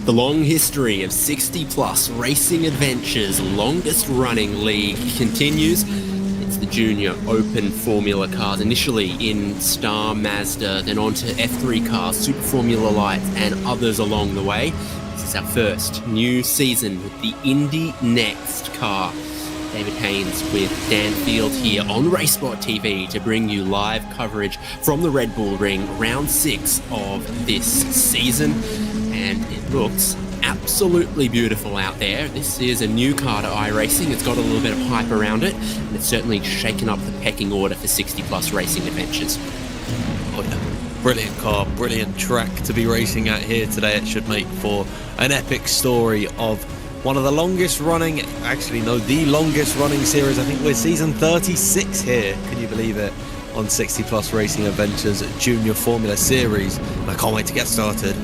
The long history of 60-plus racing adventures, longest running league continues. It's the Junior Open Formula cars, initially in Star Mazda, then on to F3 cars, Super Formula Light, and others along the way. This is our first new season with the Indy Next car. David Haynes with Dan Field here on RaceSpotTV to bring you live coverage from the Red Bull Ring, round 6 of this season. And it looks absolutely beautiful out there. This is a new car to iRacing. It's got a little bit of hype around it, and it's certainly shaken up the pecking order for 60-plus racing adventures. Oh, yeah. Brilliant car, brilliant track to be racing at here today. It should make for an epic story of one of the longest running, the longest running series. I think we're season 36 here. Can you believe it? On 60-plus Racing Adventures Junior Formula Series. And I can't wait to get started.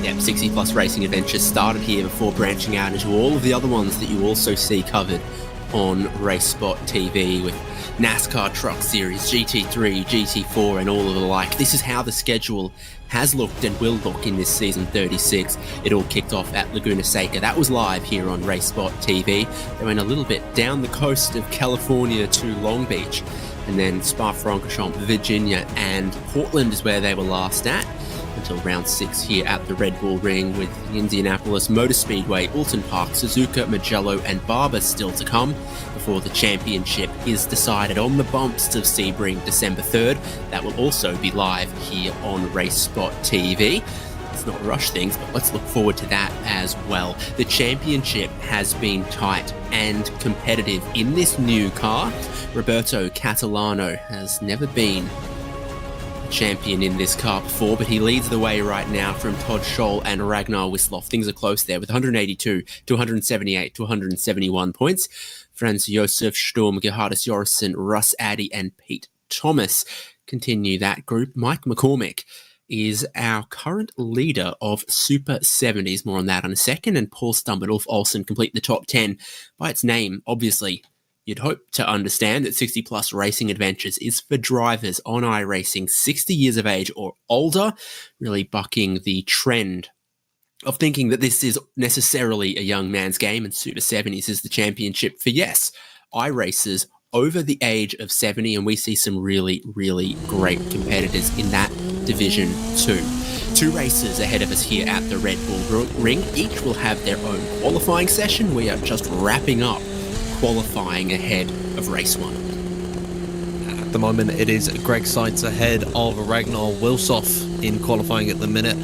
Yep, 60-plus Racing Adventures started here before branching out into all of the other ones that you also see covered on RaceSpotTV with NASCAR Truck Series, GT3, GT4 and all of the like. This is how the schedule has looked and will look in this season 36. It all kicked off at Laguna Seca. That was live here on RaceSpotTV. They went a little bit down the coast of California to Long Beach, and then Spa-Francorchamps, Virginia and Portland is where they were last at, until round 6 here at the Red Bull Ring with the Indianapolis Motor Speedway, Alton Park, Suzuka, Mugello and Barber still to come before the championship is decided on the bumps of Sebring December 3rd. That will also be live here on RaceSpotTV. Let's not rush things, but let's look forward to that as well. The championship has been tight and competitive in this new car. Roberto Catalano has never been champion in this car before, but he leads the way right now from Todd Scholl and Ragnar Wisloff. Things are close there with 182 to 178 to 171 points. Franz Josef Sturm, Gerhardus Jorgensen, Russ Addy and Pete Thomas continue that group. Mike McCormick is our current leader of Super 70s. More on that in a second. And Paul Stump and Ulf Olsen complete the top 10 by its name, obviously. You'd hope to understand that 60-plus Racing Adventures is for drivers on iRacing 60 years of age or older, really bucking the trend of thinking that this is necessarily a young man's game, and Super 70s is the championship for, yes, iRacers over the age of 70, and we see some really, really great competitors in that division too. 2 races ahead of us here at the Red Bull Ring. Each will have their own qualifying session. We are just wrapping up qualifying ahead of race 1. At the moment, it is Greg Seitz ahead of Ragnar Wilsoff in qualifying at the minute.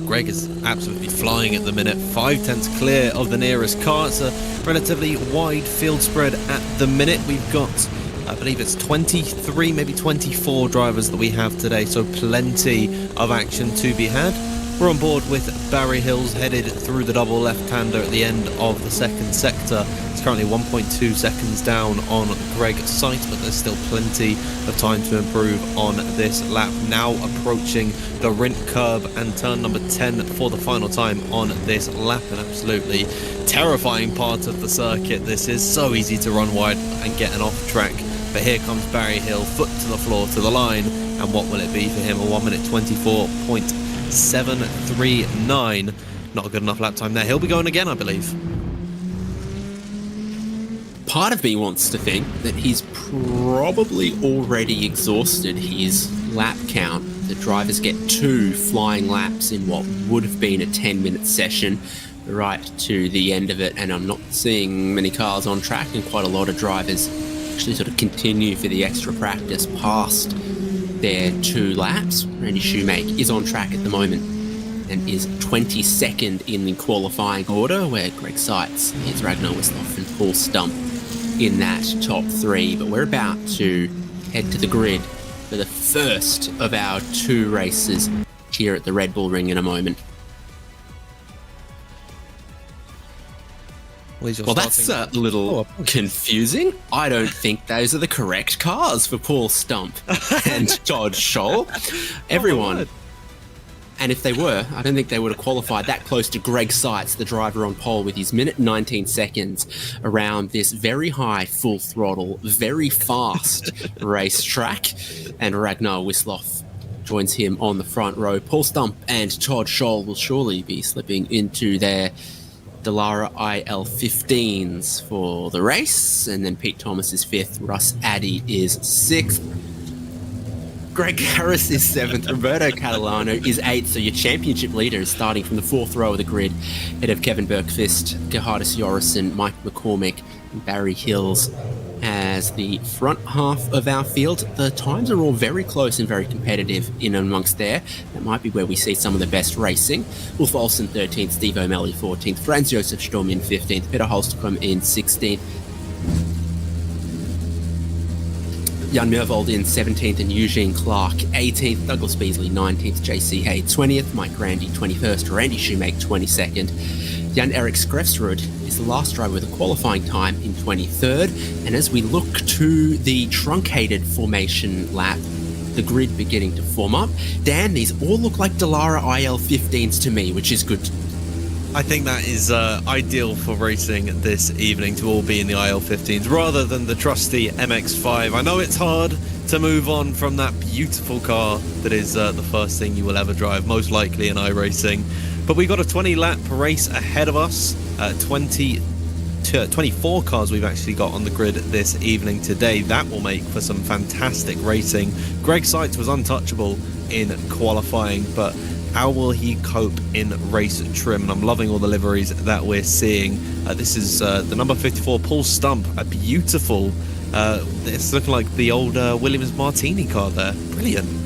Greg is absolutely flying at the minute, 5/10 clear of the nearest car. It's a relatively wide field spread at the minute. We've got, I believe it's 23, maybe 24 drivers that we have today, so plenty of action to be had. We're on board with Barry Hills, headed through the double left-hander at the end of the second sector. It's currently 1.2 seconds down on Greg Seitz, but there's still plenty of time to improve on this lap. Now approaching the Rint curb and turn number 10 for the final time on this lap. An absolutely terrifying part of the circuit. This is so easy to run wide and get an off track. But here comes Barry Hill, foot to the floor, to the line. And what will it be for him? A 1:24.739. Not a good enough lap time there. He'll be going again, I believe. Part of me wants to think that he's probably already exhausted his lap count. The drivers get 2 flying laps in what would have been a 10-minute session right to the end of it, and I'm not seeing many cars on track, and quite a lot of drivers actually sort of continue for the extra practice past their 2 laps. Randy Shoemake is on track at the moment and is 22nd in the qualifying order, where Greg Seitz is Ragnar Wisloff and Paul Stump in that top 3. But we're about to head to the grid for the first of our 2 races here at the Red Bull Ring in a moment. Well, that's a little confusing. I don't think those are the correct cars for Paul Stump and Todd Scholl. Everyone. And if they were, I don't think they would have qualified that close to Greg Seitz, the driver on pole, with his minute 19 seconds around this very high, full throttle, very fast racetrack. And Ragnar Wisloff joins him on the front row. Paul Stump and Todd Scholl will surely be slipping into their Dallara IL-15s for the race, and then Pete Thomas is 5th, Russ Addy is 6th, Greg Harris is 7th, Roberto Catalano is 8th, so your championship leader is starting from the 4th row of the grid, ahead of Kevin Bergqvist, Gerhardus Jorrison, Mike McCormick, and Barry Hills as the front half of our field. The times are all very close and very competitive in and amongst there. That might be where we see some of the best racing. Wolf Olsen 13th, Steve O'Malley 14th, Franz Josef Sturm in 15th, Peter Holstrom in 16th, Jan Mervold in 17th and Eugene Clark 18th, Douglas Beasley 19th, JC Hay 20th, Mike Grandy 21st, Randy Shoemake 22nd. Jan-Erik Skrefsrud is the last driver with a qualifying time in 23rd. And as we look to the truncated formation lap, the grid beginning to form up, Dan, these all look like Dallara IL-15s to me, which is good. I think that is ideal for racing this evening, to all be in the IL-15s rather than the trusty MX-5. I know it's hard to move on from that beautiful car that is the first thing you will ever drive, most likely in iRacing. But we've got a 20-lap race ahead of us. 24 cars we've actually got on the grid this evening today. That will make for some fantastic racing. Greg Seitz was untouchable in qualifying, but how will he cope in race trim? And I'm loving all the liveries that we're seeing. This is the number 54, Paul Stump. A beautiful, it's looking like the old Williams Martini car there. Brilliant.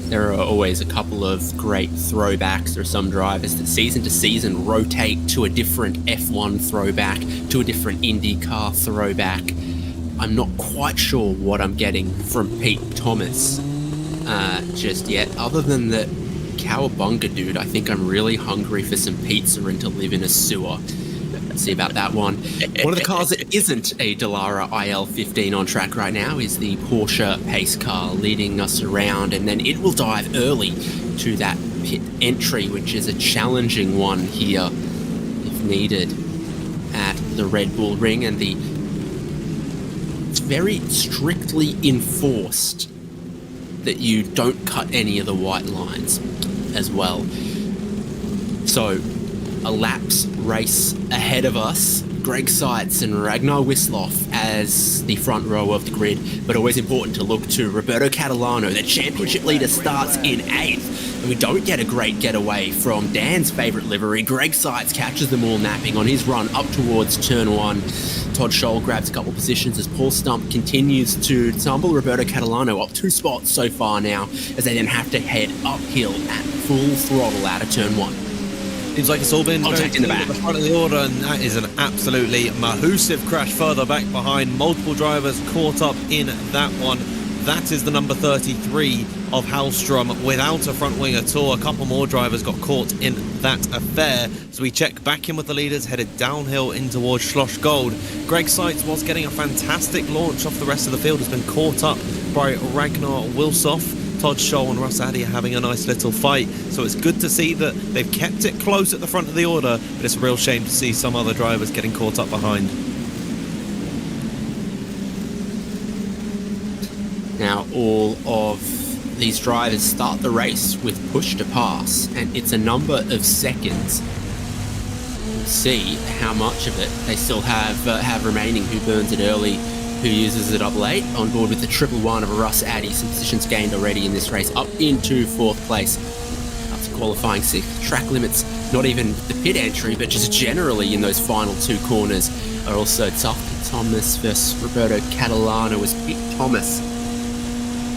There are always a couple of great throwbacks. There are some drivers that season to season rotate to a different F1 throwback, to a different IndyCar throwback. I'm not quite sure what I'm getting from Pete Thomas just yet, other than that cowabunga dude. I think I'm really hungry for some pizza and to live in a sewer. Let's see about that one. One of the cars that isn't a Dallara IL-15 on track right now is the Porsche pace car, leading us around, and then it will dive early to that pit entry, which is a challenging one here if needed at the Red Bull Ring, and it's very strictly enforced that you don't cut any of the white lines as well. So a laps race ahead of us. Greg Seitz and Ragnar Wisloff as the front row of the grid, but always important to look to Roberto Catalano. The championship leader starts in 8th, and we don't get a great getaway from Dan's favourite livery. Greg Seitz catches them all napping on his run up towards turn 1. Todd Scholl grabs a couple positions as Paul Stump continues to tumble Roberto Catalano up 2 spots so far now, as they then have to head uphill at full throttle out of turn 1. Seems like it's all been contact in the back. At the front of the order, and that is an absolutely massive crash further back behind. Multiple drivers caught up in that one. That is the number 33 of Hallstrom without a front wing at all. A couple more drivers got caught in that affair. So we check back in with the leaders, headed downhill in towards Schloss Gold. Greg Seitz was getting a fantastic launch off the rest of the field, has been caught up by Ragnar Wilsoff. Todd Scholl and Russ Addy are having a nice little fight, so it's good to see that they've kept it close at the front of the order, but it's a real shame to see some other drivers getting caught up behind. Now all of these drivers start the race with push to pass, and it's a number of seconds. We'll see how much of it they still have remaining, who burns it early, who uses it up late. On board with the 111 of Russ Addy, some positions gained already in this race, up into 4th place after qualifying 6th. Track limits, not even the pit entry, but just generally in those final 2 corners are also tough. Pete Thomas versus Roberto Catalano as Pete Thomas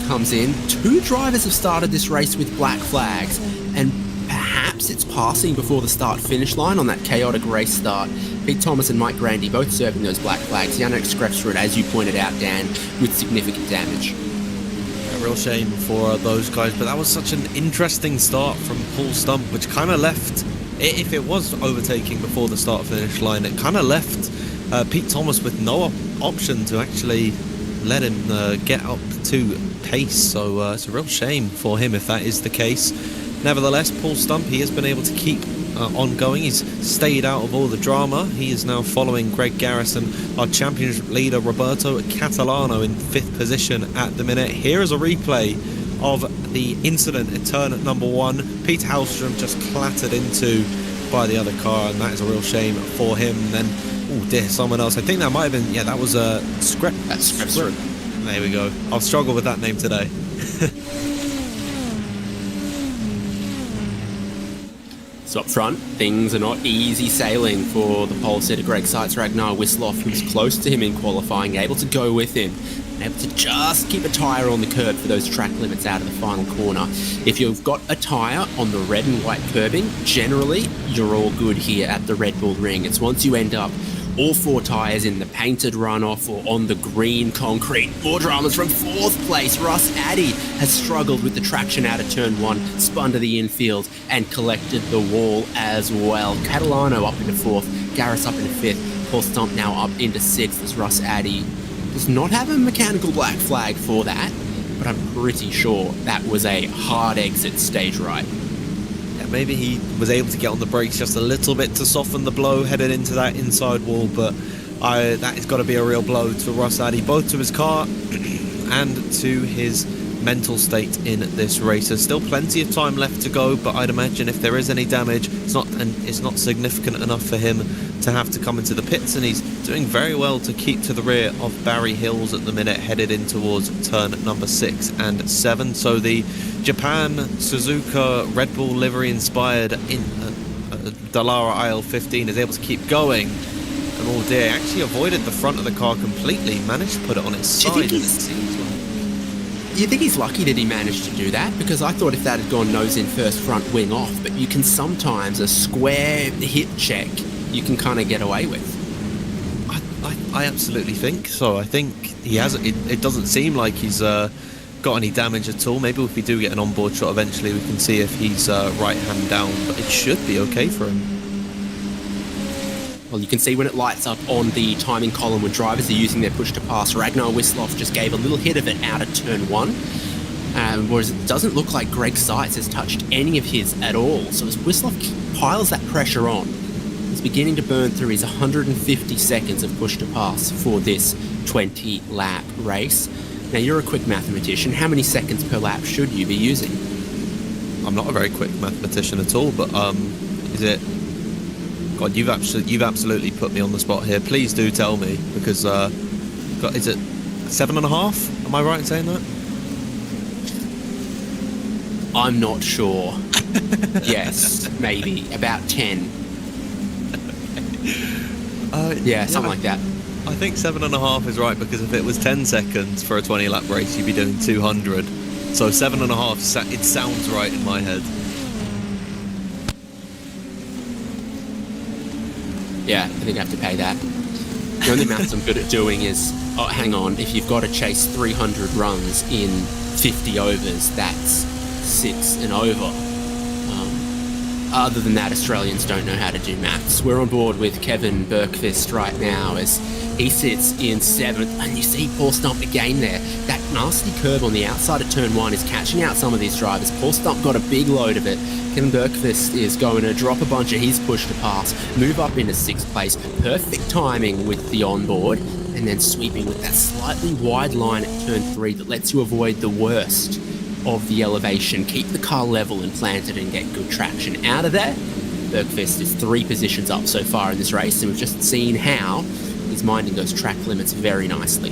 comes in. 2 drivers have started this race with black flags, and perhaps it's passing before the start-finish line on that chaotic race start. Pete Thomas and Mike Grandy both serving those black flags. Jan-Erik Skrefsrud, as you pointed out, Dan, with significant damage. A real shame for those guys, but that was such an interesting start from Paul Stump, which kind of left, if it was overtaking before the start-finish line, it kind of left Pete Thomas with no option to actually let him get up to pace. So it's a real shame for him if that is the case. Nevertheless, Paul Stump, he has been able to keep ongoing. He's stayed out of all the drama. He is now following Greg Garrison, our championship leader Roberto Catalano in 5th position at the minute. Here is a replay of the incident at turn at number 1. Peter Hallstrom just clattered into by the other car, and that is a real shame for him. And then, oh dear, someone else. I think that might have been, yeah, that was a Script. That's Script. There we go. I'll struggle with that name today. So up front, things are not easy sailing for the pole sitter Greg Seitz. Ragnar Wisloff, who's close to him in qualifying, able to go with him, and able to just keep a tyre on the curb for those track limits out of the final corner. If you've got a tyre on the red and white curbing, generally you're all good here at the Red Bull Ring. It's once you end up all 4 tyres in the painted runoff or on the green concrete. More dramas from 4th place. Russ Addy has struggled with the traction out of turn 1, spun to the infield and collected the wall as well. Catalano up into 4th, Garris up into 5th, Paul Stump now up into 6th as Russ Addy does not have a mechanical black flag for that, but I'm pretty sure that was a hard exit stage right. Maybe he was able to get on the brakes just a little bit to soften the blow headed into that inside wall, but that has got to be a real blow to Russ Addy, both to his car and to his mental state in this race. There's still plenty of time left to go, but I'd imagine if there is any damage, it's not significant enough for him to have to come into the pits, and he's doing very well to keep to the rear of Barry Hills at the minute, headed in towards turn number 6 and 7. So the Japan Suzuka Red Bull livery inspired in Dallara IL-15 is able to keep going, and oh dear, actually avoided the front of the car completely, managed to put it on its side. You think he's lucky that he managed to do that? Because I thought if that had gone nose in first, front wing off, but you can sometimes, a square hit check, you can kind of get away with. I absolutely think so. I think he has. It doesn't seem like he's got any damage at all. Maybe if we do get an onboard shot eventually, we can see if he's right hand down, but it should be okay for him. Well, you can see when it lights up on the timing column when drivers are using their push to pass. Ragnar Wisloff just gave a little hit of it out of turn 1, whereas it doesn't look like Greg Seitz has touched any of his at all. So as Wisloff piles that pressure on, he's beginning to burn through his 150 seconds of push to pass for this 20-lap race. Now, you're a quick mathematician. How many seconds per lap should you be using? I'm not a very quick mathematician at all, but is it... God, you've absolutely put me on the spot here. Please do tell me, because God, is it 7.5? Am I right in saying that? I'm not sure. Yes, maybe about 10. Yeah, something like that. I think 7.5 is right, because if it was 10 seconds for a 20-lap race, you'd be doing 200. So 7.5, it sounds right in my head. Yeah, I think I have to pay that. The only maths I'm good at doing is, oh, hang on, if you've got to chase 300 runs in 50 overs, that's 6 and over. Other than that, Australians don't know how to do maths. We're on board with Kevin Berkvist right now as he sits in 7th, and you see Paul Stump again there. That nasty curve on the outside of turn 1 is catching out some of these drivers. Paul Stump got a big load of it. Kevin Berkvist is going to drop a bunch of his push to pass, move up into 6th place. Perfect timing with the onboard, and then sweeping with that slightly wide line at turn 3 that lets you avoid the worst of the elevation, keep the car level and planted, and get good traction out of there. Berkvist is 3 positions up so far in this race, and we've just seen how he's minding those track limits very nicely.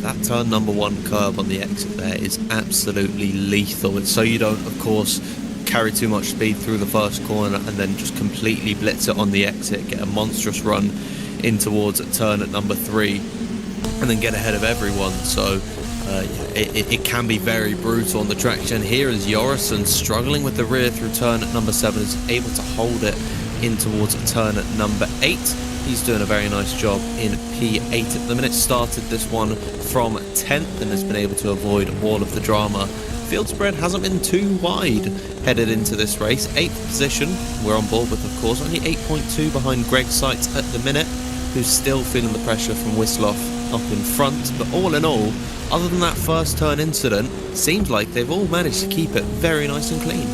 That turn number 1 curb on the exit there is absolutely lethal. It's so you don't, of course, carry too much speed through the first corner and then just completely blitz it on the exit, get a monstrous run in towards turn at number 3, and then get ahead of everyone. So it can be very brutal on the traction. Here is Jorrison struggling with the rear through turn at number 7, is able to hold it in towards turn at number 8. He's doing a very nice job in P8 at the minute. Started this one from 10th and has been able to avoid all of the drama. Field spread hasn't been too wide headed into this race. 8th position we're on board with, of course, only 8.2 behind Greg Seitz at the minute, who's still feeling the pressure from Wisloff up in front. But all in all, other than that first turn incident, seems like they've all managed to keep it very nice and clean.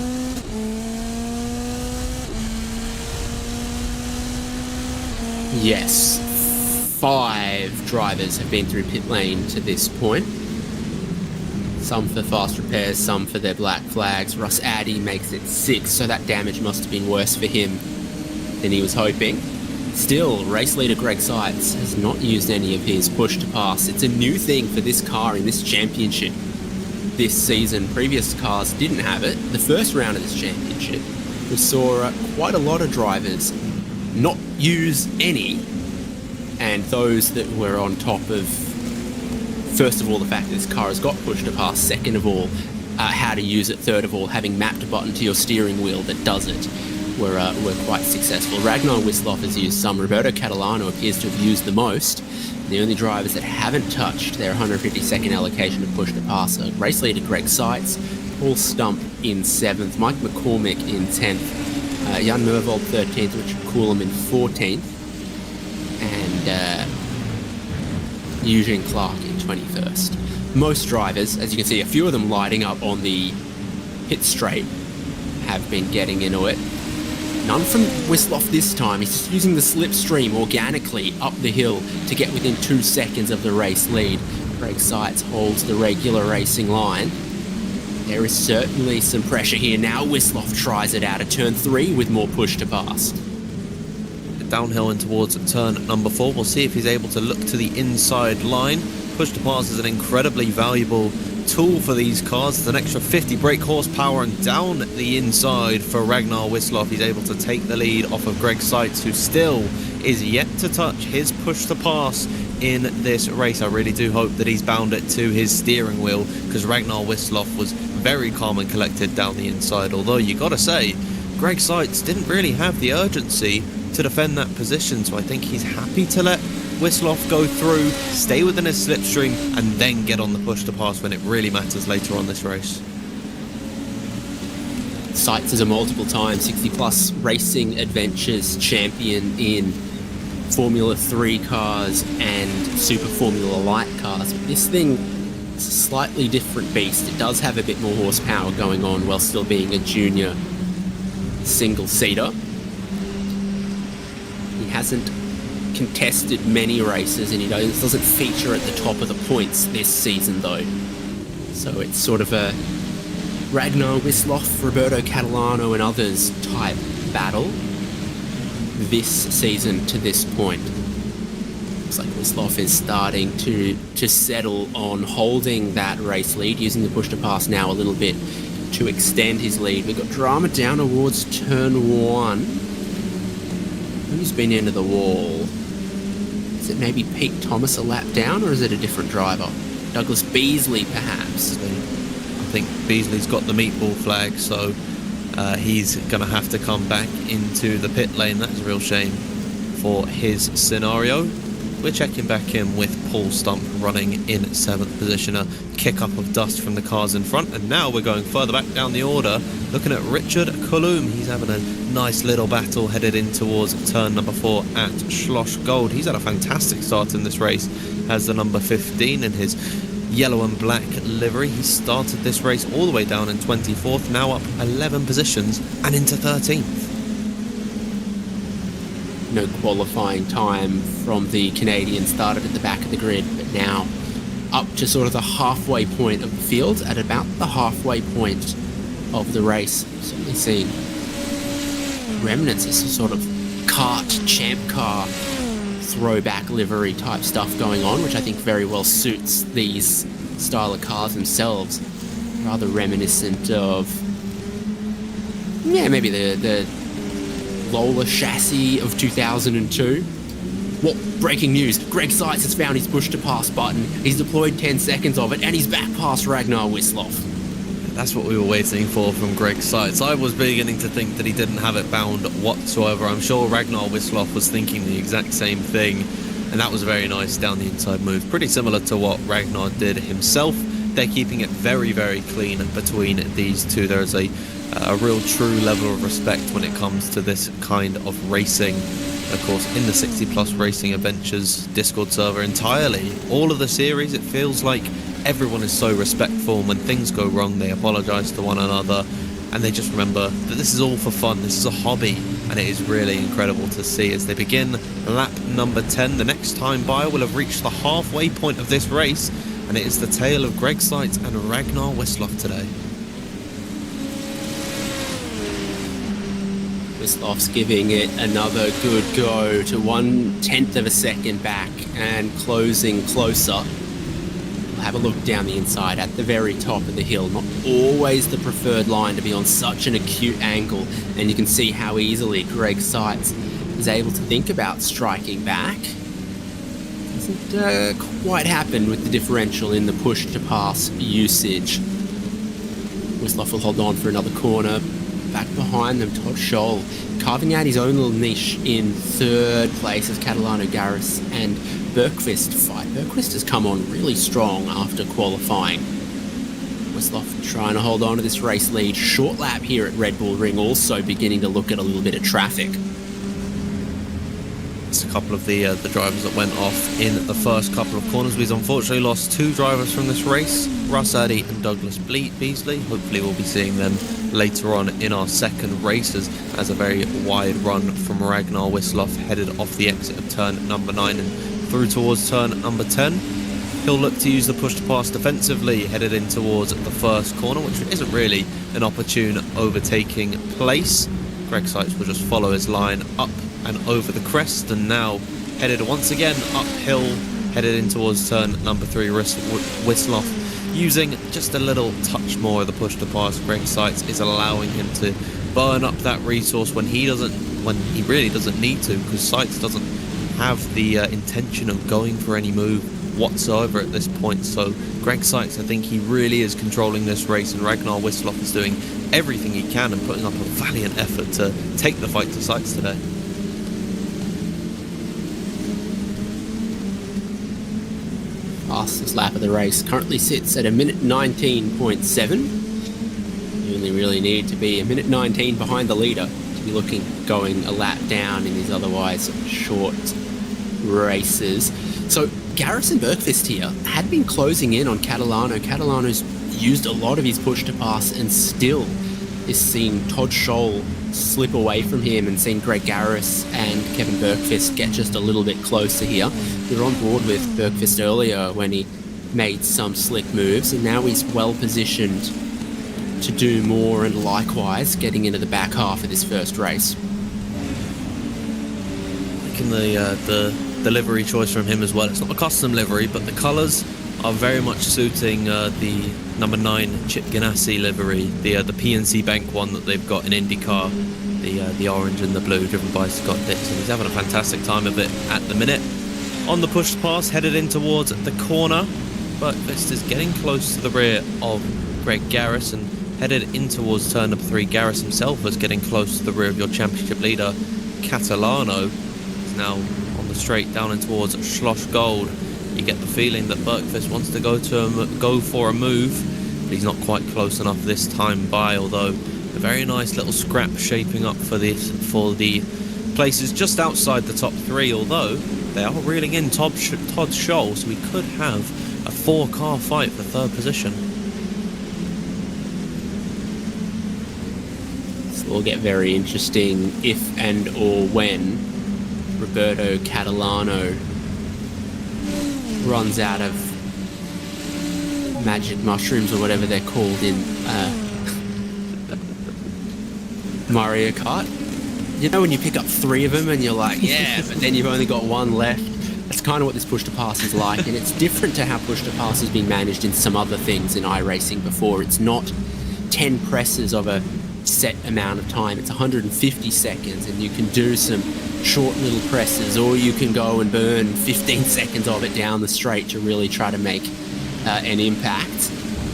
Yes, 5 drivers have been through pit lane to this point. Some for fast repairs, some for their black flags. Russ Addy makes it 6, so that damage must have been worse for him than he was hoping. Still, race leader Greg Seitz has not used any of his push to pass. It's a new thing for this car in this championship this season. Previous cars didn't have it. The first round of this championship, we saw quite a lot of drivers not use any, and those that were on top of, first of all, the fact that this car has got push to pass, second of all, how to use it, third of all, having mapped a button to your steering wheel that does it, were quite successful. Ragnar Wisloff has used some. Roberto Catalano appears to have used the most. The only drivers that haven't touched their 152nd allocation of push to pass are race leader Greg Seitz, Paul Stump in 7th, Mike McCormick in 10th, Jan Mervold 13th, Richard Coulomb in 14th, and Eugene Clark in 21st. Most drivers, as you can see, a few of them lighting up on the pit straight, have been getting into it. None from Wisloff this time. He's just using the slipstream organically up the hill to get within 2 seconds of the race lead. Greg Seitz holds the regular racing line. There is certainly some pressure here now. Wisloff tries it out of turn 3 with more push to pass. Downhill and towards turn number 4. We'll see if he's able to look to the inside line. Push to pass is an incredibly valuable tool for these cars. It's an extra 50 brake horsepower, and down the inside for Ragnar Wisloff, he's able to take the lead off of Greg Seitz, who still is yet to touch his push to pass in this race. I really do hope that he's bound it to his steering wheel, because Ragnar Wisloff was very calm and collected down the inside, although you gotta say, Greg Seitz didn't really have the urgency to defend that position, so I think he's happy to let Wisloff go through, stay within his slipstream, and then get on the push to pass when it really matters later on this race. Seitz is a multiple time 60 plus racing adventures champion in Formula 3 cars and Super Formula Light cars. But this thing is a slightly different beast. It does have a bit more horsepower going on while still being a junior single-seater. He hasn't contested many races, and he doesn't feature at the top of the points this season though. So it's sort of a Ragnar Wisloff, Roberto Catalano and others type battle this season to this point. Looks like Wisloff is starting to settle on holding that race lead, using the push to pass now a little bit to extend his lead. We've got drama down towards turn 1. Who's been into the wall? Is it maybe Pete Thomas a lap down, or is it a different driver? Douglas Beasley, perhaps? I think Beasley's got the meatball flag, so he's going to have to come back into the pit lane. That's a real shame for his scenario. We're checking back in with Paul Stump running in 7th position. A kick up of dust from the cars in front, and now we're going further back down the order, looking at Richard Coulomb. He's having a nice little battle headed in towards turn number 4 at Schloss Gold. He's had a fantastic start in this race, has the number 15 in his yellow and black livery. He started this race all the way down in 24th, now up 11 positions and into 13th. No qualifying time from the Canadian. Started at the back of the grid, but now up to sort of the halfway point of the field, at about the halfway point of the race. Certainly seeing remnants of some sort of kart, champ car, throwback livery type stuff going on, which I think very well suits these style of cars themselves. Rather reminiscent of, yeah, maybe the Lola chassis of 2002. What breaking news! Greg Seitz has found his push to pass button. He's deployed 10 seconds of it, and he's back past Ragnar Wisloff. That's what we were waiting for from Greg Seitz. I was beginning to think that he didn't have it bound whatsoever. I'm sure Ragnar Wisloff was thinking the exact same thing, and that was a very nice down the inside move. Pretty similar to what Ragnar did himself. They're keeping it very, very clean between these two. There is a real true level of respect when it comes to this kind of racing. Of course, in the 60 plus racing adventures Discord server entirely, all of the series, it feels like everyone is so respectful. When things go wrong, they apologize to one another, and they just remember that this is all for fun. This is a hobby, and it is really incredible to see as they begin lap number 10. The next time by will have reached the halfway point of this race, and it is the tale of Greg Seitz and Ragnar Wislöf today. Wislöf's giving it another good go to 1/10 of a second back and closing closer. We'll have a look down the inside at the very top of the hill. Not always the preferred line to be on such an acute angle, and you can see how easily Greg Seitz is able to think about striking back. Doesn't quite happen with the differential in the push to pass usage. Wislöf will hold on for another corner. Back behind them, Todd Scholl carving out his own little niche in third place as Catalano, Garris and Bergqvist fight. Bergqvist has come on really strong after qualifying. Wislöf trying to hold on to this race lead. Short lap here at Red Bull Ring, also beginning to look at a little bit of traffic. It's a couple of the drivers that went off in the first couple of corners. We've unfortunately lost two drivers from this race, Russ Addy and Douglas Beasley. Hopefully we'll be seeing them later on in our second races, as a very wide run from Ragnar Wislöf headed off the exit of turn number 9 and through towards turn number 10. He'll look to use the push to pass defensively, headed in towards the first corner, which isn't really an opportune overtaking place. Greg Seitz will just follow his line up and over the crest, and now headed once again uphill, headed in towards turn number 3. Wislöf using just a little touch more of the push to pass. Greg Seitz is allowing him to burn up that resource when he really doesn't need to, because Seitz doesn't have the intention of going for any move whatsoever at this point. So Greg Seitz, I think he really is controlling this race, and Ragnar Wislöf is doing everything he can and putting up a valiant effort to take the fight to Seitz today. Fastest lap of the race currently sits at 1:19.7. You only really need to be 1:19 behind the leader to be going a lap down in these otherwise short races. So Garris and Bergqvist here had been closing in on Catalano. Catalano's used a lot of his push to pass and still is seeing Todd Scholl slip away from him, and seeing Greg Garris and Kevin Bergqvist get just a little bit closer here. We were on board with Bergqvist earlier when he made some slick moves, and now he's well positioned to do more, and likewise getting into the back half of this first race. Liking the livery choice from him as well. It's not a custom livery, but the colours are very much suiting the number 9 Chip Ganassi livery, the PNC Bank one that they've got in IndyCar, the orange and the blue, driven by Scott Dixon. He's having a fantastic time of it at the minute. On the push pass, headed in towards the corner, but Bergqvist is getting close to the rear of Greg Garris, and headed in towards turn number 3. Garris himself was getting close to the rear of your championship leader, Catalano. He's now on the straight down and towards Schloss Gold. You get the feeling that Bergqvist wants to go for a move, but he's not quite close enough this time by, although a very nice little scrap shaping up for the places just outside the top 3, although they are reeling in Todd Scholl, so we could have a 4-car fight for third position. This will get very interesting if and or when Roberto Catalano runs out of magic mushrooms or whatever they're called in Mario Kart. You know when you pick up 3 of them and you're like, yeah, but then you've only got 1 left. That's kind of what this push to pass is like, and it's different to how push to pass has been managed in some other things in iRacing before. It's not 10 presses of a set amount of time. It's 150 seconds, and you can do some short little presses, or you can go and burn 15 seconds of it down the straight to really try to make an impact.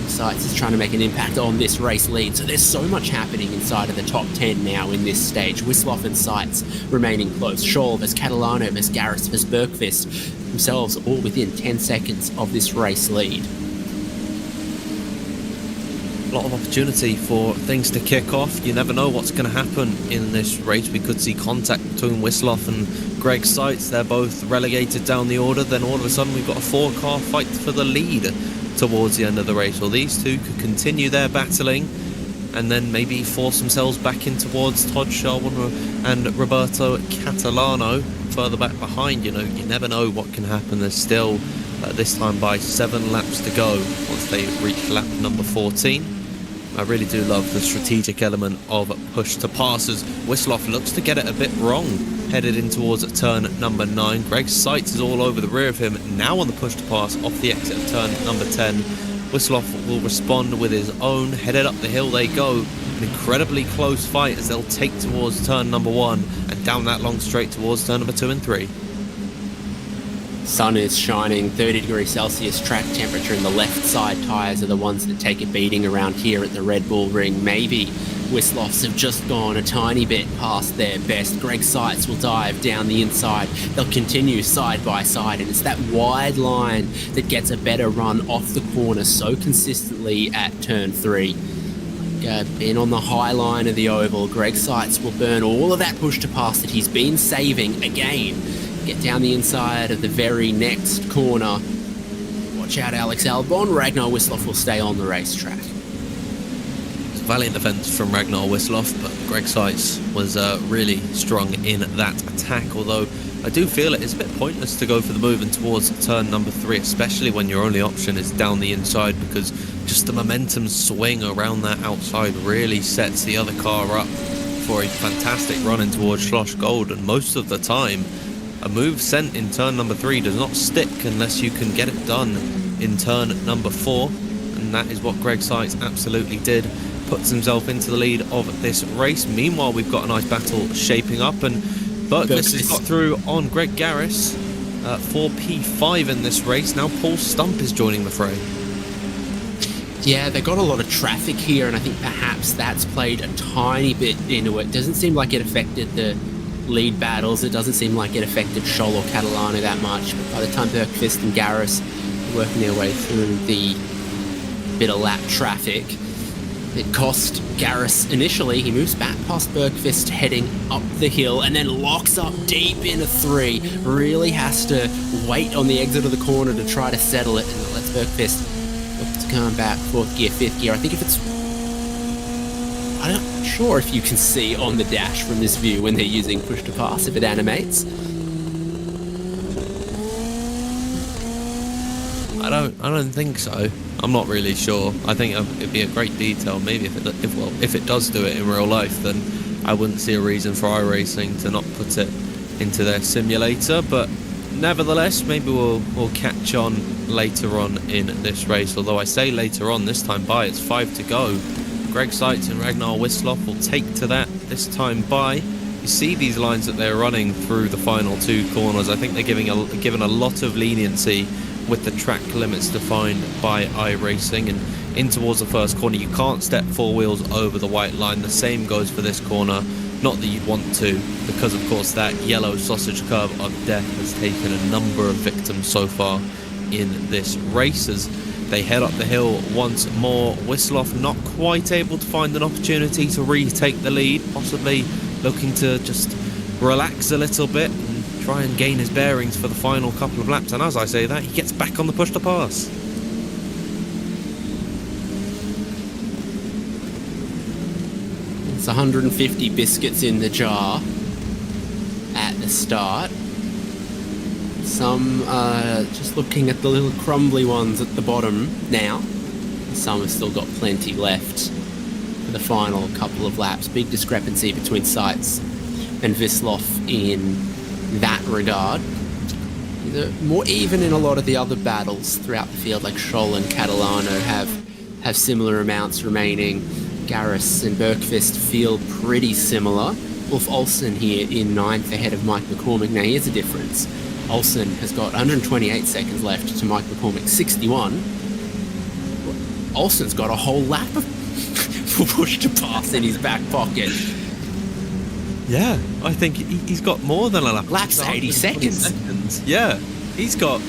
Seitz is trying to make an impact on this race lead, so there's so much happening inside of the top 10 now in this stage. Wislöf and Seitz remaining close. Scholl versus Catalano versus Garris versus Bergqvist themselves all within 10 seconds of this race lead. A lot of opportunity for things to kick off. You never know what's going to happen in this race. We could see contact between Wislöf and Greg Seitz. They're both relegated down the order. Then all of a sudden we've got a 4-car fight for the lead towards the end of the race. Well, these two could continue their battling. and then maybe force themselves back in towards Todd Sherwin and Roberto Catalano further back behind. You never know what can happen. There's still, this time by 7 laps to go once they reach lap number 14. I really do love the strategic element of push to pass as Wisloff looks to get it a bit wrong headed in towards turn number 9. Greg Seitz is all over the rear of him now on the push to pass off the exit of turn number 10. Wisloff will respond with his own. Headed up the hill they go. An incredibly close fight as they'll take towards turn number 1 and down that long straight towards turn number 2 and 3. Sun is shining, 30 degrees Celsius track temperature, and the left side tyres are the ones that take a beating around here at the Red Bull Ring. Maybe Wisloffs have just gone a tiny bit past their best. Greg Seitz will dive down the inside. They'll continue side by side, and it's that wide line that gets a better run off the corner so consistently at turn 3. Being on the high line of the oval, Greg Seitz will burn all of that push to pass that he's been saving again. Get down the inside of the very next corner. Watch out, Alex Albon. Ragnar Wisloff will stay on the racetrack. It's a valiant defence from Ragnar Wisloff, but Greg Seitz was really strong in that attack, although I do feel it's a bit pointless to go for the move in towards turn number 3, especially when your only option is down the inside, because just the momentum swing around that outside really sets the other car up for a fantastic run in towards Schloss Gold, and most of the time a move sent in turn number 3 does not stick unless you can get it done in turn number 4, and that is what Greg Seitz absolutely did. Puts himself into the lead of this race. Meanwhile, we've got a nice battle shaping up, and Berkvist has got through on Greg Garris for P5 in this race. Now Paul Stump is joining the fray. Yeah, they got a lot of traffic here, and I think perhaps that's played a tiny bit into it. Doesn't seem like it affected the lead battles. It doesn't seem like it affected Scholl or Catalano that much, but by the time Berkvist and Garris were working their way through the bit of lap traffic, it cost Garris initially. He moves back past Berkvist heading up the hill and then locks up deep in a 3. Really has to wait on the exit of the corner to try to settle it, and it lets Berkvist look to come back 4th gear, 5th gear. I think if it's... I'm not sure if you can see on the dash from this view when they're using push to pass, if it animates. I don't think so. I'm not really sure. I think it'd be a great detail. Maybe if it does do it in real life, then I wouldn't see a reason for iRacing to not put it into their simulator. But nevertheless, maybe we'll catch on later on in this race. Although I say later on, this time by it's 5 to go. Greg Seitz and Ragnar Wisloff will take to that this time by. You see these lines that they're running through the final 2 corners. I think they're given a lot of leniency with the track limits defined by iRacing, and in towards the first corner you can't step 4 wheels over the white line. The same goes for this corner. Not that you'd want to, because of course that yellow sausage curve of death has taken a number of victims so far in this race. As they head up the hill once more, Wisloff not quite able to find an opportunity to retake the lead, possibly looking to just relax a little bit and try and gain his bearings for the final couple of laps. And as I say that, he gets back on the push to pass. It's 150 biscuits in the jar at the start. Some just looking at the little crumbly ones at the bottom now. Some have still got plenty left for the final couple of laps. Big discrepancy between Seitz and Wisloff in that regard. They're more even in a lot of the other battles throughout the field, like Scholl and Catalano have similar amounts remaining. Garris and Berkvist feel pretty similar. Ulf Olsen here in 9th ahead of Mike McCormick. Now here's a difference. Olsen has got 128 seconds left to Mike McCormick's 61. Olsen's got a whole lap of push to pass in his back pocket. Yeah, I think he's got more than a lap. Lap's 80 seconds. Yeah, he's got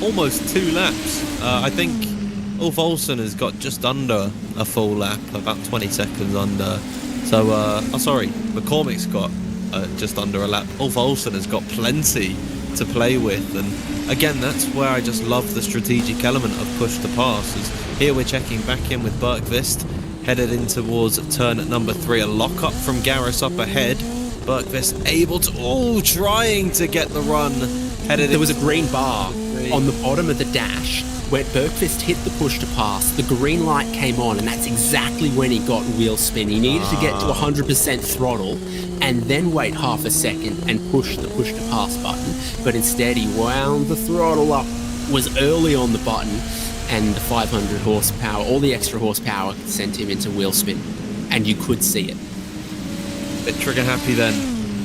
almost 2 laps. I think Ulf Olsen has got just under a full lap, about 20 seconds under. So, sorry, McCormick's got just under a lap. Ulf Olsen has got plenty to play with, and again, that's where I just love the strategic element of push to pass. Is here we're checking back in with Berkvist. headed in towards turn number 3. A lock up from Garris up ahead. Bergqvist able to, trying to get the run. There was a green bar on the bottom of the dash where Bergqvist hit the push to pass. The green light came on, and that's exactly when he got wheel spin. He needed to get to 100% throttle and then wait half a second and push the push to pass button. But instead, he wound the throttle up, was early on the button, and the 500 horsepower, all the extra horsepower, sent him into wheel spin. And you could see it. Bit trigger happy then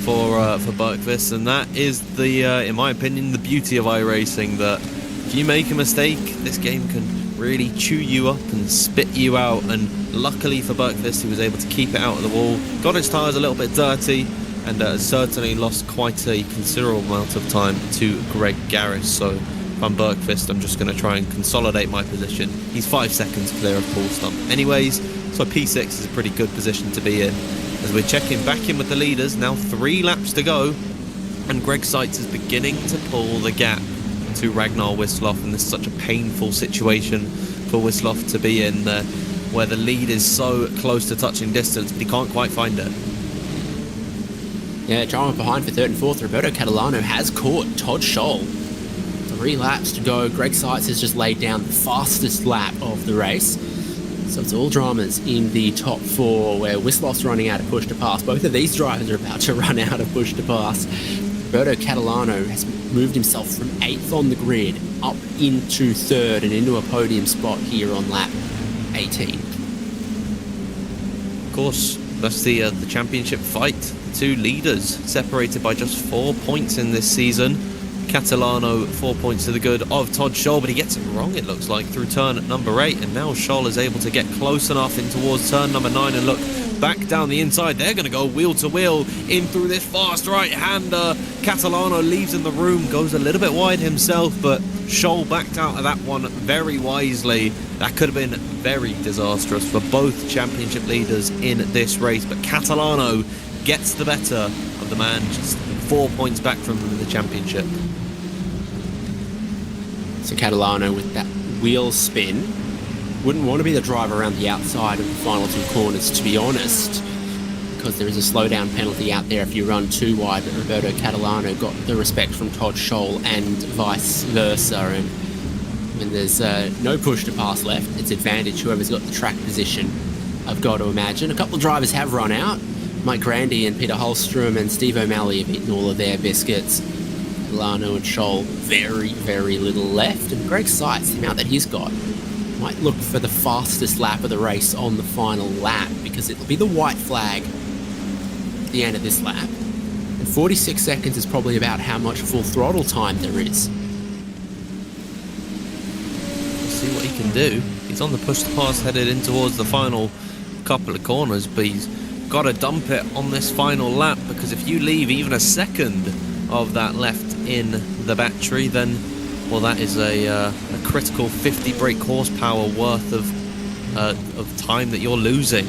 for Bergqvist, and that is the, in my opinion, the beauty of iRacing, that if you make a mistake, this game can really chew you up and spit you out. And luckily for Bergqvist, he was able to keep it out of the wall, got his tyres a little bit dirty, and certainly lost quite a considerable amount of time to Greg Garris. So if I'm Bergqvist, I'm just going to try and consolidate my position. He's 5 seconds clear of Paul Stump anyways, so P6 is a pretty good position to be in. As we're checking back in with the leaders, now 3 laps to go, and Greg Seitz is beginning to pull the gap to Ragnar Wisloff, and this is such a painful situation for Wisloff to be in, where the lead is so close to touching distance, but he can't quite find it. Yeah, drama behind for 3rd and 4th. Roberto Catalano has caught Todd Scholl. 3 laps to go. Greg Seitz has just laid down the fastest lap of the race. So it's all dramas in the top 4, where Wisloff's running out of push to pass. Both of these drivers are about to run out of push to pass. Roberto Catalano has moved himself from 8th on the grid up into 3rd and into a podium spot here on lap 18. Of course, that's the championship fight. The 2 leaders separated by just 4 points in this season. Catalano 4 points to the good of Todd Scholl, but he gets it wrong, it looks like, through turn number 8, and now Scholl is able to get close enough in towards turn number 9 and look back down the inside. They're going to go wheel to wheel in through this fast right-hander. Catalano leaves in the room, goes a little bit wide himself, but Scholl backed out of that one very wisely. That could have been very disastrous for both championship leaders in this race, but Catalano gets the better of the man just 4 points back from the championship. So Catalano with that wheel spin wouldn't want to be the driver around the outside of the final 2 corners, to be honest, because there is a slowdown penalty out there if you run too wide. But Roberto Catalano got the respect from Todd Scholl and vice versa, and when there's no push to pass left, it's advantage whoever's got the track position, I've got to imagine. A couple of drivers have run out. Mike Grandy and Peter Holstrom and Steve O'Malley have eaten all of their biscuits. Catalano and Scholl, very, very little left. And Greg Seitz, the amount that he's got, might look for the fastest lap of the race on the final lap, because it'll be the white flag at the end of this lap. And 46 seconds is probably about how much full throttle time there is. Let's see what he can do. He's on the push to pass headed in towards the final couple of corners, but he's got to dump it on this final lap, because if you leave even a second of that left in the battery, then, well, that is a critical 50 brake horsepower worth of time that you're losing.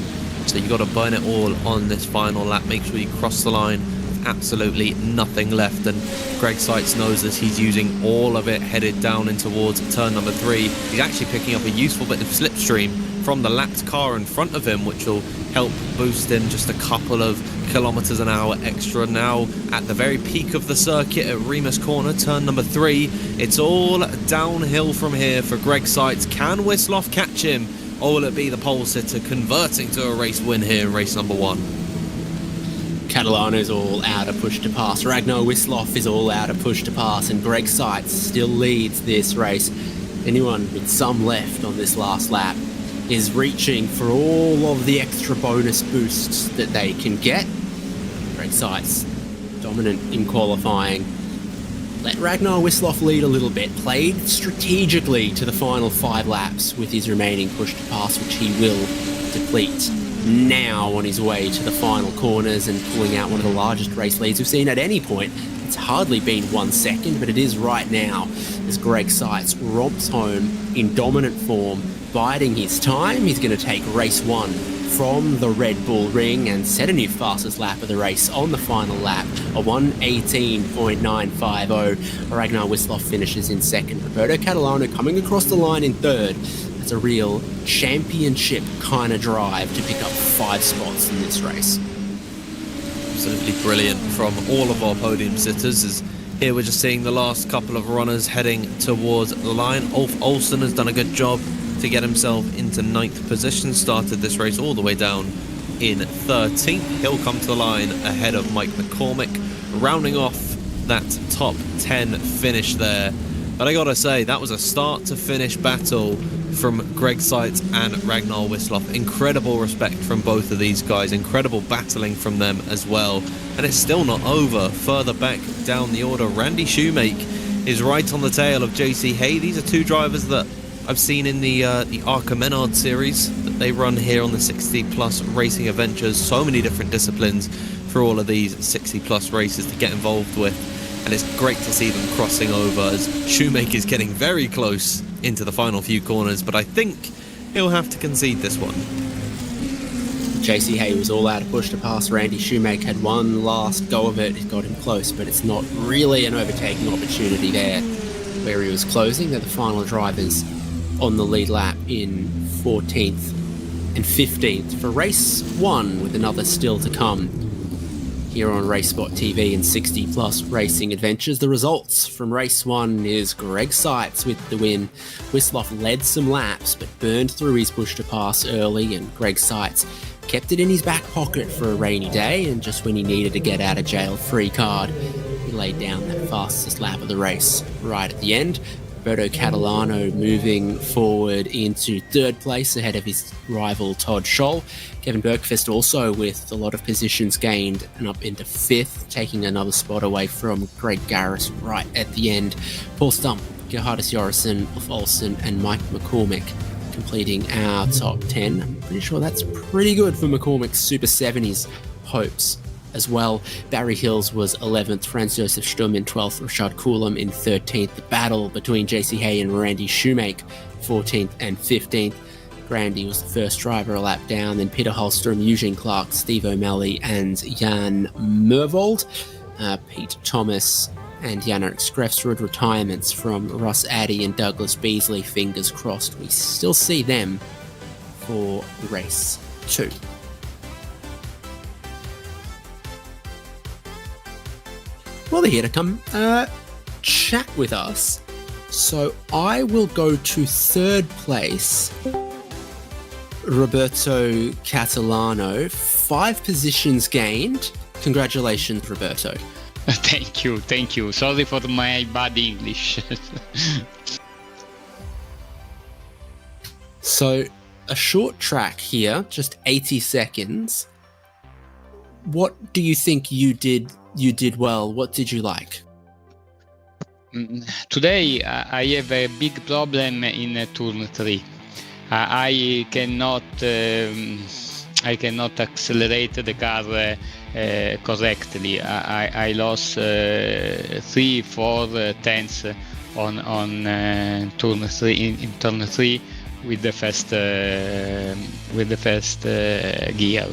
So you've got to burn it all on this final lap. Make sure you cross the line with absolutely nothing left, and Greg Seitz knows this. He's using all of it headed down in towards turn number 3. He's actually picking up a useful bit of slipstream from the lapped car in front of him, which will help boost him just a couple of kilometers an hour extra. Now at the very peak of the circuit at Remus Corner, turn number 3, it's all downhill from here for Greg Seitz. Can Wisloff catch him, or will it be the pole sitter converting to a race win here in race number 1? Catalano's all out of push to pass. Ragnar Wisloff is all out of push to pass, and Greg Seitz still leads this race. Anyone with some left on this last lap is reaching for all of the extra bonus boosts that they can get. Greg Seitz, dominant in qualifying. Let Ragnar Wisloff lead a little bit. Played strategically to the final 5 laps with his remaining push to pass, which he will deplete now on his way to the final corners and pulling out one of the largest race leads we've seen at any point. It's hardly been 1 second, but it is right now as Greg Seitz romps home in dominant form, biding his time. He's going to take race 1 from the Red Bull Ring and set a new fastest lap of the race on the final lap, a 1:18.950. Ragnar Wisloff finishes in 2nd. Roberto Catalano coming across the line in 3rd. It's a real championship kind of drive to pick up 5 spots in this race. Absolutely brilliant from all of our podium sitters. As here we're just seeing the last couple of runners heading towards the line. Ulf Olsen has done a good job to get himself into 9th position. Started this race all the way down in 13th. He'll come to the line ahead of Mike McCormick, rounding off that top 10 finish there. But I gotta say, that was a start to finish battle from Greg Seitz and Ragnar Wisloff. Incredible respect from both of these guys, incredible battling from them as well. And it's still not over. Further back down the order, Randy Shoemake is right on the tail of JC Hay. These are 2 drivers that I've seen in the Arca Menard series that they run here on the 60 plus racing adventures. So many different disciplines for all of these 60 plus races to get involved with. And it's great to see them crossing over as Shoemake is getting very close into the final few corners, but I think he'll have to concede this one. JC Hay was all out of push to pass. Randy Shoemake had one last go of it. It got him close, but it's not really an overtaking opportunity there where he was closing. They're the final drivers on the lead lap in 14th and 15th for race 1, with another still to come here on RaceSpotTV and 60 plus racing adventures. The results from race 1 is Greg Seitz with the win. Wisloff led some laps but burned through his push to pass early, and Greg Seitz kept it in his back pocket for a rainy day, and just when he needed a get out of jail free card, he laid down that fastest lap of the race right at the end. Roberto Catalano moving forward into 3rd place ahead of his rival Todd Scholl. Kevin Bergfest also with a lot of positions gained and up into 5th, taking another spot away from Greg Garris right at the end. Paul Stump, Gerhardus Jorrison, Ulf Olsen and Mike McCormick completing our top 10. I'm pretty sure that's pretty good for McCormick's Super 70s hopes as well. Barry Hills was 11th, Franz Josef Sturm in 12th, Rashad Coulomb in 13th. The battle between JC Hay and Randy Shoemake, 14th and 15th. Randy was the first driver a lap down, then Peter Holstrom, Eugene Clark, Steve O'Malley and Jan Mervold. Pete Thomas and Jan-Erik Skrefsrud retirements from Ross Addy and Douglas Beasley. Fingers crossed we still see them for race 2. Well, they're here to come chat with us. So I will go to 3rd place. Roberto Catalano, 5 positions gained. Congratulations, Roberto. Thank you. Sorry for my bad English. So a short track here, just 80 seconds. What do you think you did well? What did you like? Today I have a big problem in turn 3. I cannot accelerate the car correctly. I lost 3-4 tenths on turn 3 in turn 3 with the first gear.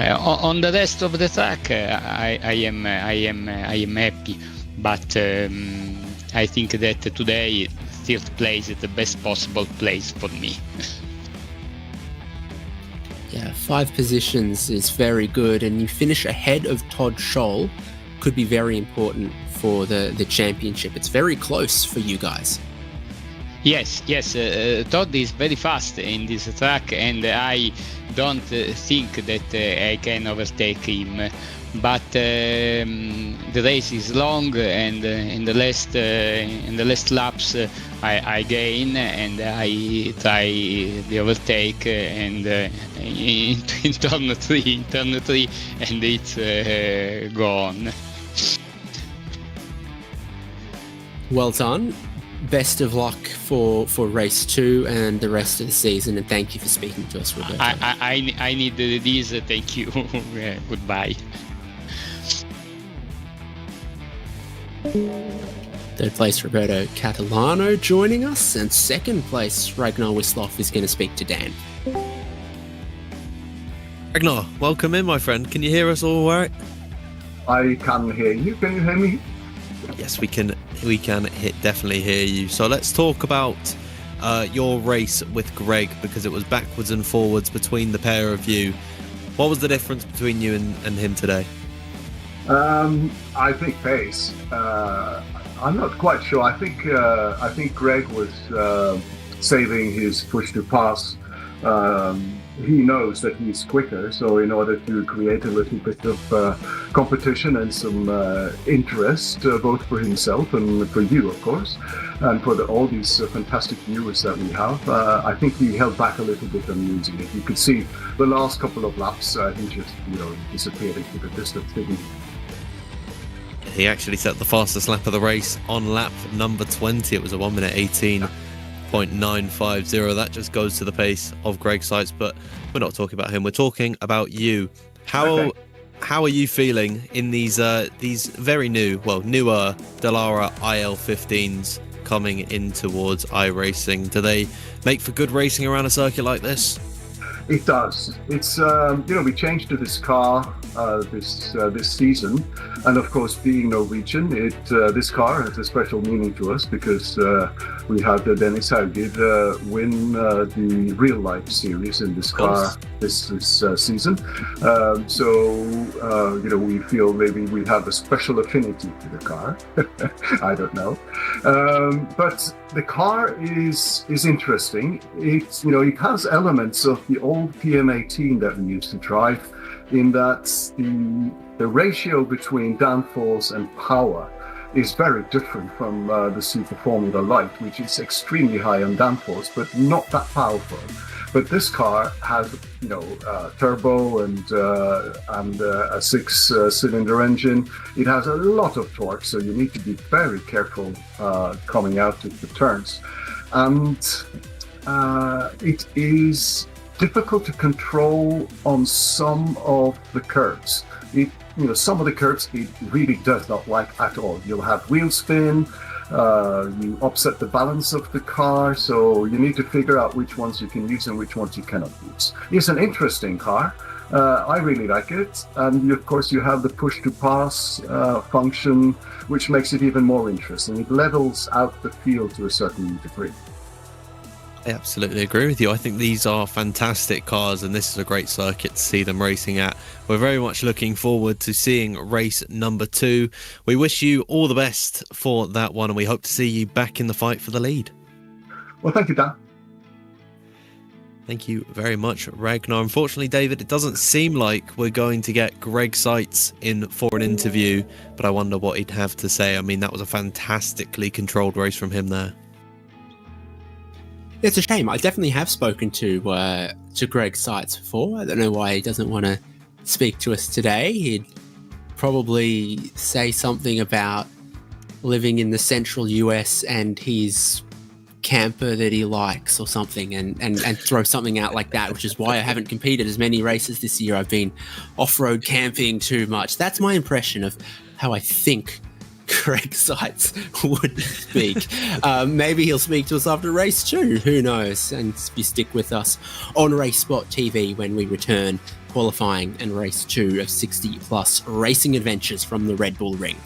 On the rest of the track, I am happy, but I think that today 3rd place is the best possible place for me. Yeah, 5 positions is very good, and you finish ahead of Todd Scholl. Could be very important for the championship. It's very close for you guys. Yes. Todd is very fast in this track, and I don't think that I can overtake him. But the race is long, and in the last laps I gain, and I try the overtake, and in turn 3, and it's gone. Well done. Best of luck for race 2 and the rest of the season, and thank you for speaking to us, Roberto. I need this. Thank you. Goodbye. 3rd place, Roberto Catalano joining us, and 2nd place, Ragnar Wisloff is going to speak to Dan. Ragnar, welcome in, my friend. Can you hear us all right? I can hear you. Can you hear me? Yes, we can definitely hear you. So let's talk about your race with Greg, because it was backwards and forwards between the pair of you. What was the difference between you and him today? I think pace. I'm not quite sure. I think Greg was saving his push to pass. He knows that he's quicker, so in order to create a little bit of competition and some interest, both for himself and for you, of course, and for all these fantastic viewers that we have, I think he held back a little bit on using it. You could see the last couple of laps, he just disappeared into the distance, didn't he? He actually set the fastest lap of the race on lap number 20. It was a 1 minute 18.950. That just goes to the pace of Greg Seitz, but we're not talking about him. We're talking about you. How are you feeling in these very newer Dallara IL-15s coming in towards iRacing? Do they make for good racing around a circuit like this? It does. It's we changed to this car this season, and of course, being Norwegian, this car has a special meaning to us because we had Dennis Hauger win the real life series in this car this season. We feel maybe we have a special affinity to the car. I don't know, but the car is interesting. It has elements of the old PM18 that we used to drive, in that the ratio between downforce and power is very different from the Super Formula Light, which is extremely high on downforce but not that powerful. But this car has turbo and a six-cylinder engine. It has a lot of torque, so you need to be very careful coming out of the turns, and it is difficult to control on some of the curves. Some of the curves it really does not like at all. You'll have wheel spin, you upset the balance of the car, so you need to figure out which ones you can use and which ones you cannot use. It's an interesting car. I really like it, and of course you have the push to pass function, which makes it even more interesting. It levels out the field to a certain degree. I absolutely agree with you. I think these are fantastic cars, and this is a great circuit to see them racing at. We're very much looking forward to seeing race number 2. We wish you all the best for that one, and we hope to see you back in the fight for the lead. Well, thank you, Dan. Thank you very much, Ragnar. Unfortunately, David, it doesn't seem like we're going to get Greg Seitz in for an interview, but I wonder what he'd have to say. I mean, that was a fantastically controlled race from him there. It's a shame. I definitely have spoken to Greg Seitz before. I don't know why he doesn't want to speak to us today. He'd probably say something about living in the central US and his camper that he likes or something, and throw something out like that, which is why I haven't competed as many races this year. I've been off-road camping too much. That's my impression of how I think Greg Seitz would speak. Maybe he'll speak to us after race 2. Who knows? And you stick with us on RaceSpotTV when we return, qualifying and race 2 of 60 plus racing adventures from the Red Bull Ring.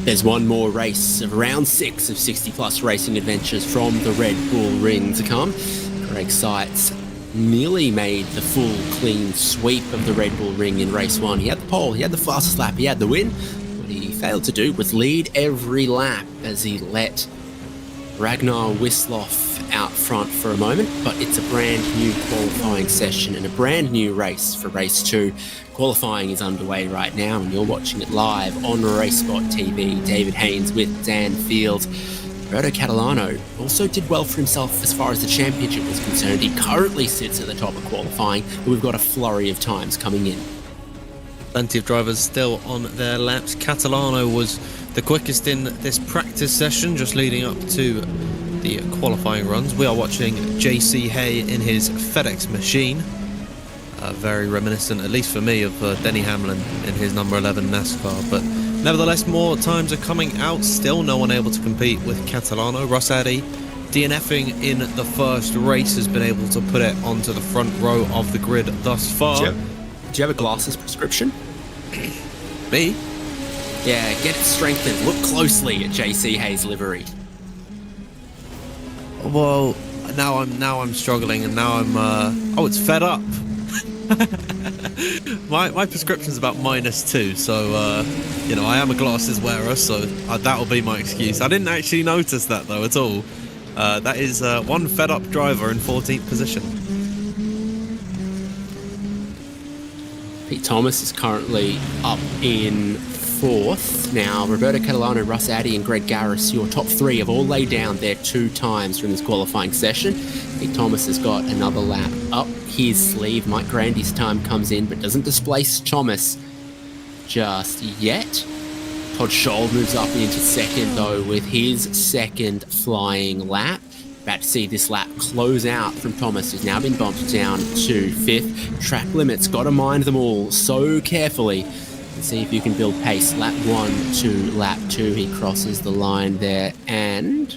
There's one more race of round 6 of 60-plus racing adventures from the Red Bull Ring to come. Greg Seitz nearly made the full clean sweep of the Red Bull Ring in race 1. He had the pole, he had the fastest lap, he had the win. What he failed to do was lead every lap as he let Ragnar Wisloff out front for a moment, but it's a brand new qualifying session and a brand new race for race 2. Qualifying is underway right now and you're watching it live on RaceSpotTV. David Haynes with Dan Fields. Roberto Catalano also did well for himself as far as the championship was concerned. He currently sits at the top of qualifying, but we've got a flurry of times coming in. Plenty of drivers still on their laps. Catalano was the quickest in this practice session, just leading up to the qualifying runs. We are watching JC Hay in his FedEx machine. Very reminiscent, at least for me, of Denny Hamlin in his number 11 NASCAR. But nevertheless, more times are coming out. Still no one able to compete with Catalano. Ross Addy, DNFing in the first race, has been able to put it onto the front row of the grid thus far. Do you have a glasses prescription? Me? Yeah, get it strengthened. Look closely at JC Hayes' livery. Well, now I'm struggling, and now I'm it's fed up. my prescription's about -2, so I am a glasses wearer, so that'll be my excuse. I didn't actually notice that though at all. That is one fed up driver in 14th position. Pete Thomas is currently up in 4th. Now, Roberto Catalano, Russ Addy and Greg Garris, your top 3, have all laid down their 2 times from this qualifying session. Pete Thomas has got another lap up his sleeve. Mike Grandy's time comes in, but doesn't displace Thomas just yet. Todd Scholl moves up into 2nd, though, with his 2nd flying lap. About to see this lap close out from Thomas, who's now been bumped down to 5th. Track limits, got to mind them all so carefully. And see if you can build pace. Lap 1 to lap 2, he crosses the line there, and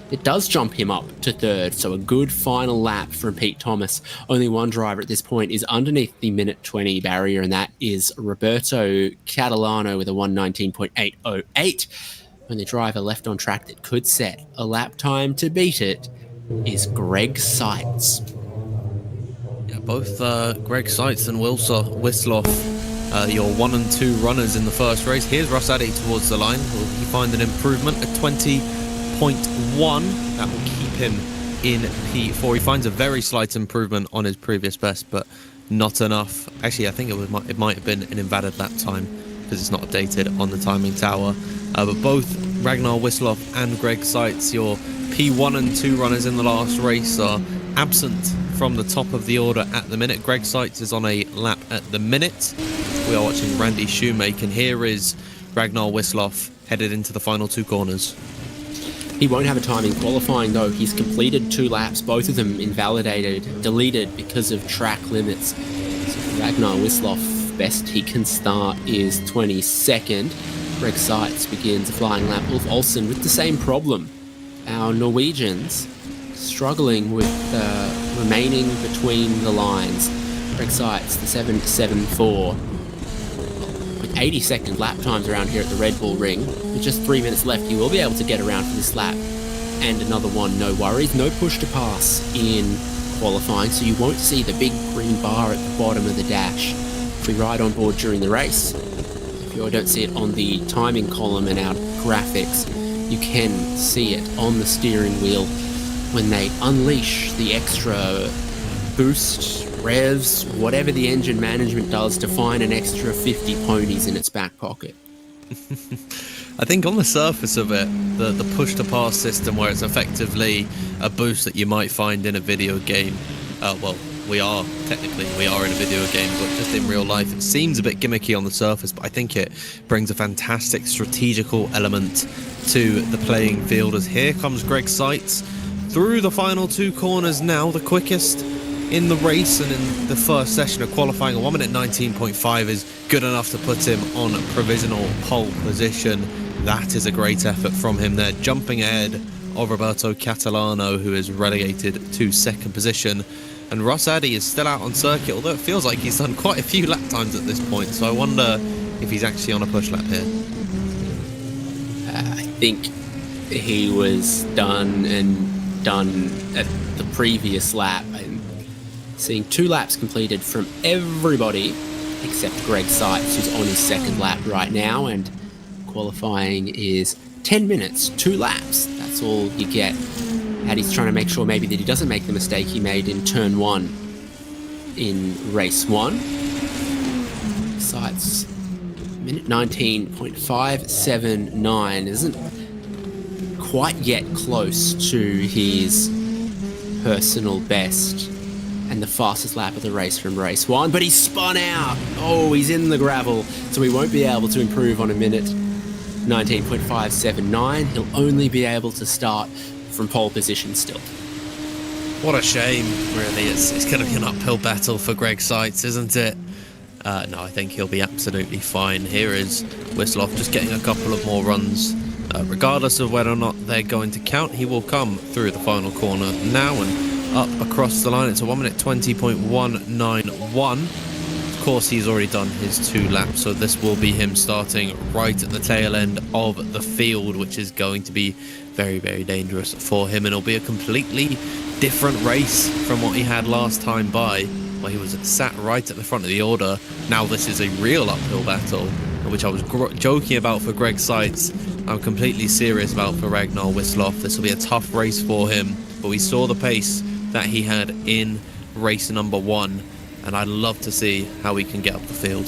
it does jump him up to 3rd, so a good final lap from Pete Thomas. Only one driver at this point is underneath the minute 20 barrier, and that is Roberto Catalano with a 1:19.808. Only driver left on track that could set a lap time to beat it is Greg Seitz. Yeah, both Greg Seitz and Wisloff, your 1 and 2 runners in the first race. Here's Ross Addy towards the line. Will he find an improvement at 20.1? That will keep him in P4. He finds a very slight improvement on his previous best, but not enough. Actually, I think it might have been an invalid lap time because it's not updated on the timing tower. But both Ragnar Wisloff and Greg Seitz, your P1 and 2 runners in the last race, are absent from the top of the order at the minute. Greg Seitz is on a lap at the minute. We are watching Randy Shoemake, and here is Ragnar Wisloff headed into the final 2 corners. He won't have a time in qualifying, though. He's completed 2 laps, both of them invalidated, deleted because of track limits. So for Ragnar Wisloff, best he can start is 22nd. Greg Seitz begins a flying lap. Ulf Olsen with the same problem. Our Norwegians struggling with remaining between the lines. Greg Seitz, the 7.74. With 80-second lap times around here at the Red Bull Ring, with just 3 minutes left, he will be able to get around for this lap. And another one, no worries. No push to pass in qualifying, so you won't see the big green bar at the bottom of the dash. If we ride on board during the race, if you don't see it on the timing column in our graphics, you can see it on the steering wheel when they unleash the extra boost, revs, whatever the engine management does to find an extra 50 ponies in its back pocket. I think on the surface of it, the push-to-pass system, where it's effectively a boost that you might find in a video game, we are in a video game, but just in real life, it seems a bit gimmicky on the surface, but I think it brings a fantastic strategical element to the playing field. As here comes Greg Seitz through the final 2 corners now, the quickest in the race, and in the first session of qualifying, a 1:19.5 is good enough to put him on a provisional pole position. That is a great effort from him there, jumping ahead of Roberto Catalano, who is relegated to 2nd position. And Ross Addy is still out on circuit, although it feels like he's done quite a few lap times at this point, so I wonder if he's actually on a push lap here. I think he was done at the previous lap. I'm seeing 2 laps completed from everybody except Greg Seitz, who's on his second lap right now, and qualifying is 10 minutes, 2 laps. That's all you get. Paddy's trying to make sure maybe that he doesn't make the mistake he made in turn 1 in race 1. Seitz, minute 19.579 isn't quite yet close to his personal best and the fastest lap of the race from race 1, but he's spun out. Oh, he's in the gravel, so he won't be able to improve on a minute 19.579. He'll only be able to start from pole position still. What a shame, really. It's going to be an uphill battle for Greg Seitz, isn't it? No, I think he'll be absolutely fine. Here is Wisloff just getting a couple of more runs. Regardless of whether or not they're going to count, he will come through the final corner now and up across the line. It's a 1 minute 20.191. Of course, he's already done his 2 laps, so this will be him starting right at the tail end of the field, which is going to be very, very dangerous for him, and it'll be a completely different race from what he had last time by, where he was sat right at the front of the order. Now this is a real uphill battle, which I was joking about for Greg Seitz. I'm completely serious about for Ragnar Wisloff. This will be a tough race for him, but we saw the pace that he had in race number 1, and I'd love to see how he can get up the field.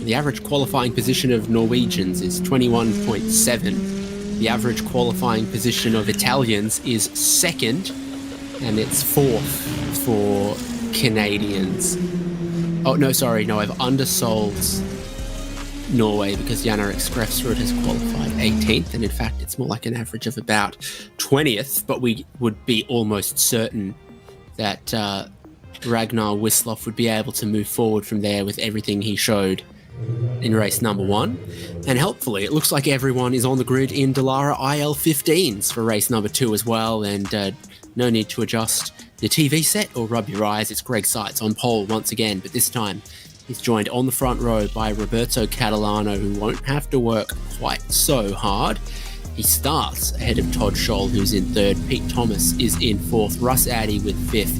The average qualifying position of Norwegians is 21.7. The average qualifying position of Italians is 2nd, and it's 4th for Canadians. Oh, no, sorry, no, I've undersold Norway because Jan Erik Skrefsrud has qualified 18th, and in fact it's more like an average of about 20th, but we would be almost certain that Ragnar Wisloff would be able to move forward from there with everything he showed in race number 1. And helpfully, it looks like everyone is on the grid in Dallara IL-15s for race number 2 as well, and no need to adjust your TV set or rub your eyes. It's Greg Seitz on pole once again, but this time he's joined on the front row by Roberto Catalano, who won't have to work quite so hard. He starts ahead of Todd Scholl, who's in 3rd. Pete Thomas is in 4th. Russ Addy with 5th.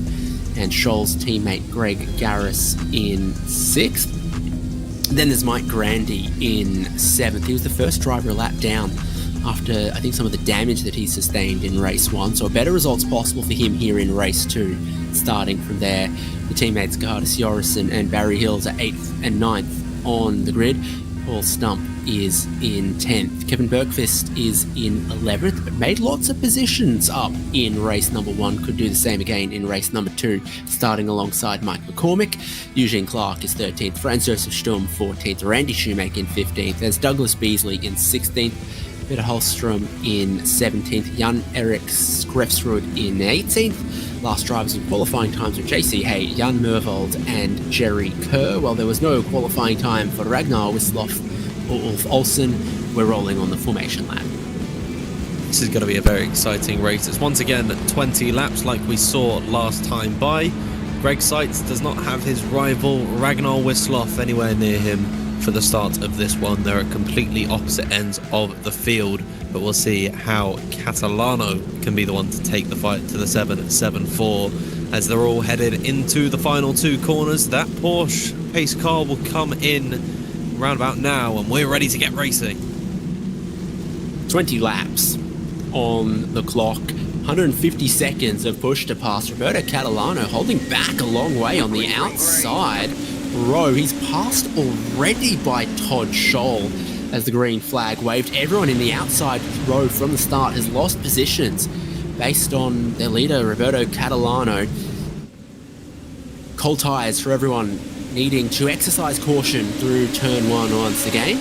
And Scholl's teammate Greg Garris in 6th. Then there's Mike Grandy in 7th. He was the first driver a lap down after, I think, some of the damage that he sustained in race 1. So a better result's possible for him here in race 2, starting from there. The teammates Gardis Jorrison and Barry Hills are 8th and 9th on the grid. Paul Stump is in 10th. Kevin Bergqvist is in 11th, but made lots of positions up in race number 1. Could do the same again in race number 2, starting alongside Mike McCormick. Eugene Clark is 13th. Franz Josef Sturm 14th. Randy Shoemaker in 15th. There's Douglas Beasley in 16th. Peter Holstrom in 17th. Jan Erik Skrefsrud in 18th. Last drivers in qualifying times were JC Hay, Jan Mervold and Jerry Kerr. Well, there was no qualifying time for Ragnar Wisloff or Ulf Olsen. We're rolling on the formation lap. This is going to be a very exciting race. It's once again 20 laps like we saw last time by. Greg Seitz does not have his rival Ragnar Wisloff anywhere near him for the start of this one. They're at completely opposite ends of the field, but we'll see how Catalano can be the one to take the fight to the 7-7-4 as they're all headed into the final 2 corners. That Porsche pace car will come in round about now, and we're ready to get racing. 20 laps on the clock. 150 seconds of push to pass. Roberto Catalano holding back a long way on the outside row. He's passed already by Todd Scholl as the green flag waved. Everyone in the outside row from the start has lost positions based on their leader, Roberto Catalano. Cold tyres for everyone needing to exercise caution through turn 1 once again.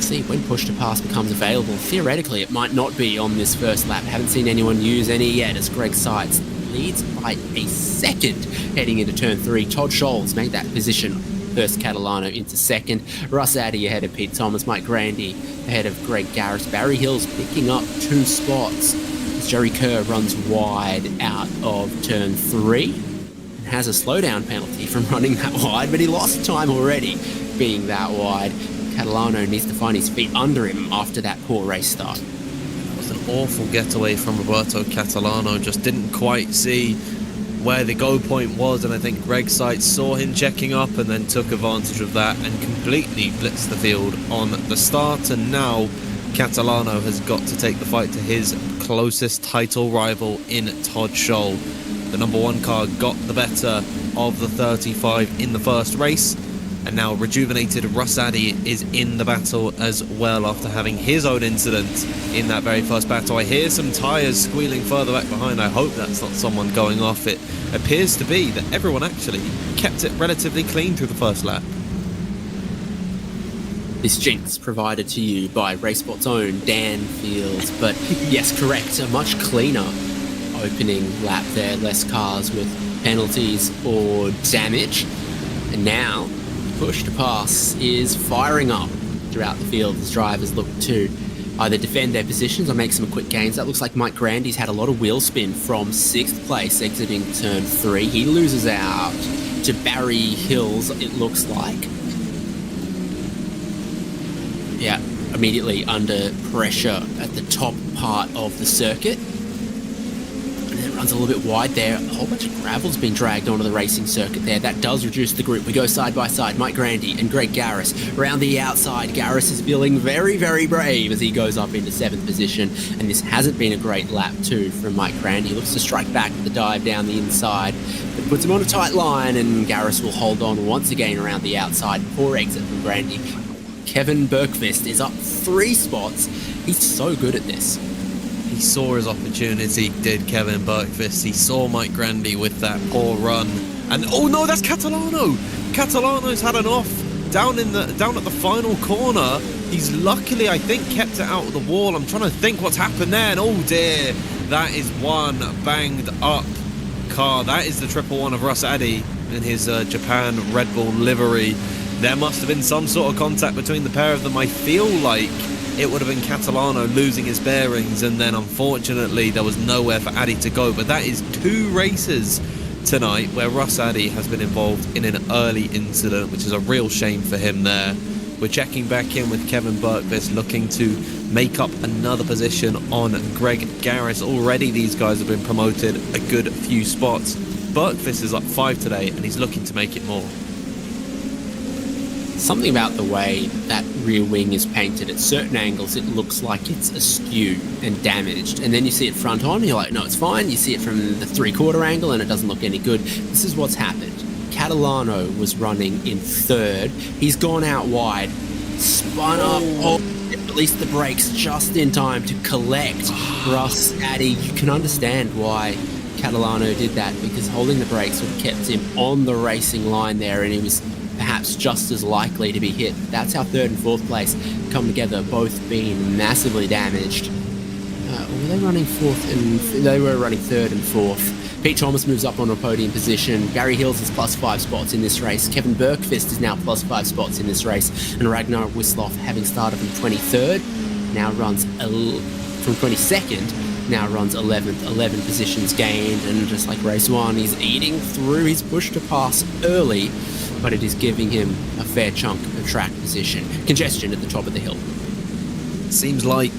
See, when push to pass becomes available, theoretically it might not be on this first lap. Haven't seen anyone use any yet as Greg Seitz leads by a second heading into turn 3. Todd Scholl's made that position first, Catalano into 2nd. Russ Addy ahead of Pete Thomas. Mike Grandy ahead of Greg Garris. Barry Hills picking up 2 spots as Jerry Kerr runs wide out of turn 3. has a slowdown penalty from running that wide, but he lost time already being that wide. Catalano needs to find his feet under him after that poor race start. It was an awful getaway from Roberto Catalano, just didn't quite see where the go point was, and I think Greg Seitz saw him checking up and then took advantage of that and completely blitzed the field on the start. And now Catalano has got to take the fight to his closest title rival in Todd Scholl. The number 1 car got the better of the 35 in the first race, and now rejuvenated Russ Addy is in the battle as well after having his own incident in that very first battle. I hear some tyres squealing further back behind. I hope that's not someone going off. It appears to be that everyone actually kept it relatively clean through the first lap. This jinx provided to you by RaceSpot's own Dan Fields. But yes, correct, a much cleaner opening lap there. Less cars with penalties or damage. And now push to pass is firing up throughout the field as drivers look to either defend their positions or make some quick gains. That looks like Mike Grandy's had a lot of wheel spin from 6th place exiting turn 3. He loses out to Barry Hills, it looks like. Yeah, immediately under pressure at the top part of the circuit. And it runs a little bit wide there. A whole bunch of gravel's been dragged onto the racing circuit there. That does reduce the group. We go side by side. Mike Grandy and Greg Garris. Around the outside, Garris is feeling very, very brave as he goes up into 7th position. And this hasn't been a great lap too from Mike Grandy. He looks to strike back with the dive down the inside. But puts him on a tight line, and Garris will hold on once again around the outside. Poor exit from Grandy. Kevin Bergqvist is up 3 spots. He's so good at this. He saw his opportunity, did Kevin Bergqvist. He saw Mike Grandy with that poor run. And oh no, that's Catalano! Catalano's had an off down at the final corner. He's luckily, I think, kept it out of the wall. I'm trying to think what's happened there, and oh dear, that is one banged up car. That is the 111 of Russ Addy in his Japan Red Bull livery. There must have been some sort of contact between the pair of them. I feel like it would have been Catalano losing his bearings, and then unfortunately there was nowhere for Addy to go. But that is 2 races tonight where Russ Addy has been involved in an early incident, which is a real shame for him there. We're checking back in with Kevin Bergqvist, looking to make up another position on Greg Garris. Already these guys have been promoted a good few spots. Bergqvist is up 5 today, and he's looking to make it more. Something about the way that rear wing is painted. At certain angles, it looks like it's askew and damaged. And then you see it front on, and you're like, no, it's fine. You see it from the 3/4 angle, and it doesn't look any good. This is what's happened. Catalano was running in 3rd. He's gone out wide, spun up, released the brakes just in time to collect Russ Addy. You can understand why Catalano did that, because holding the brakes would have kept him on the racing line there, and he was perhaps just as likely to be hit. That's how 3rd and 4th place come together, both being massively damaged. Were they running 4th and... They were running 3rd and 4th. Pete Thomas moves up on a podium position. Barry Hills is +5 spots in this race. Kevin Bergqvist is now +5 spots in this race. And Ragnar Wisloff, having started from 23rd, now runs from 22nd, now runs 11th. 11 positions gained, and just like race 1, he's eating through his push to pass early, but it is giving him a fair chunk of track position. Congestion at the top of the hill. Seems like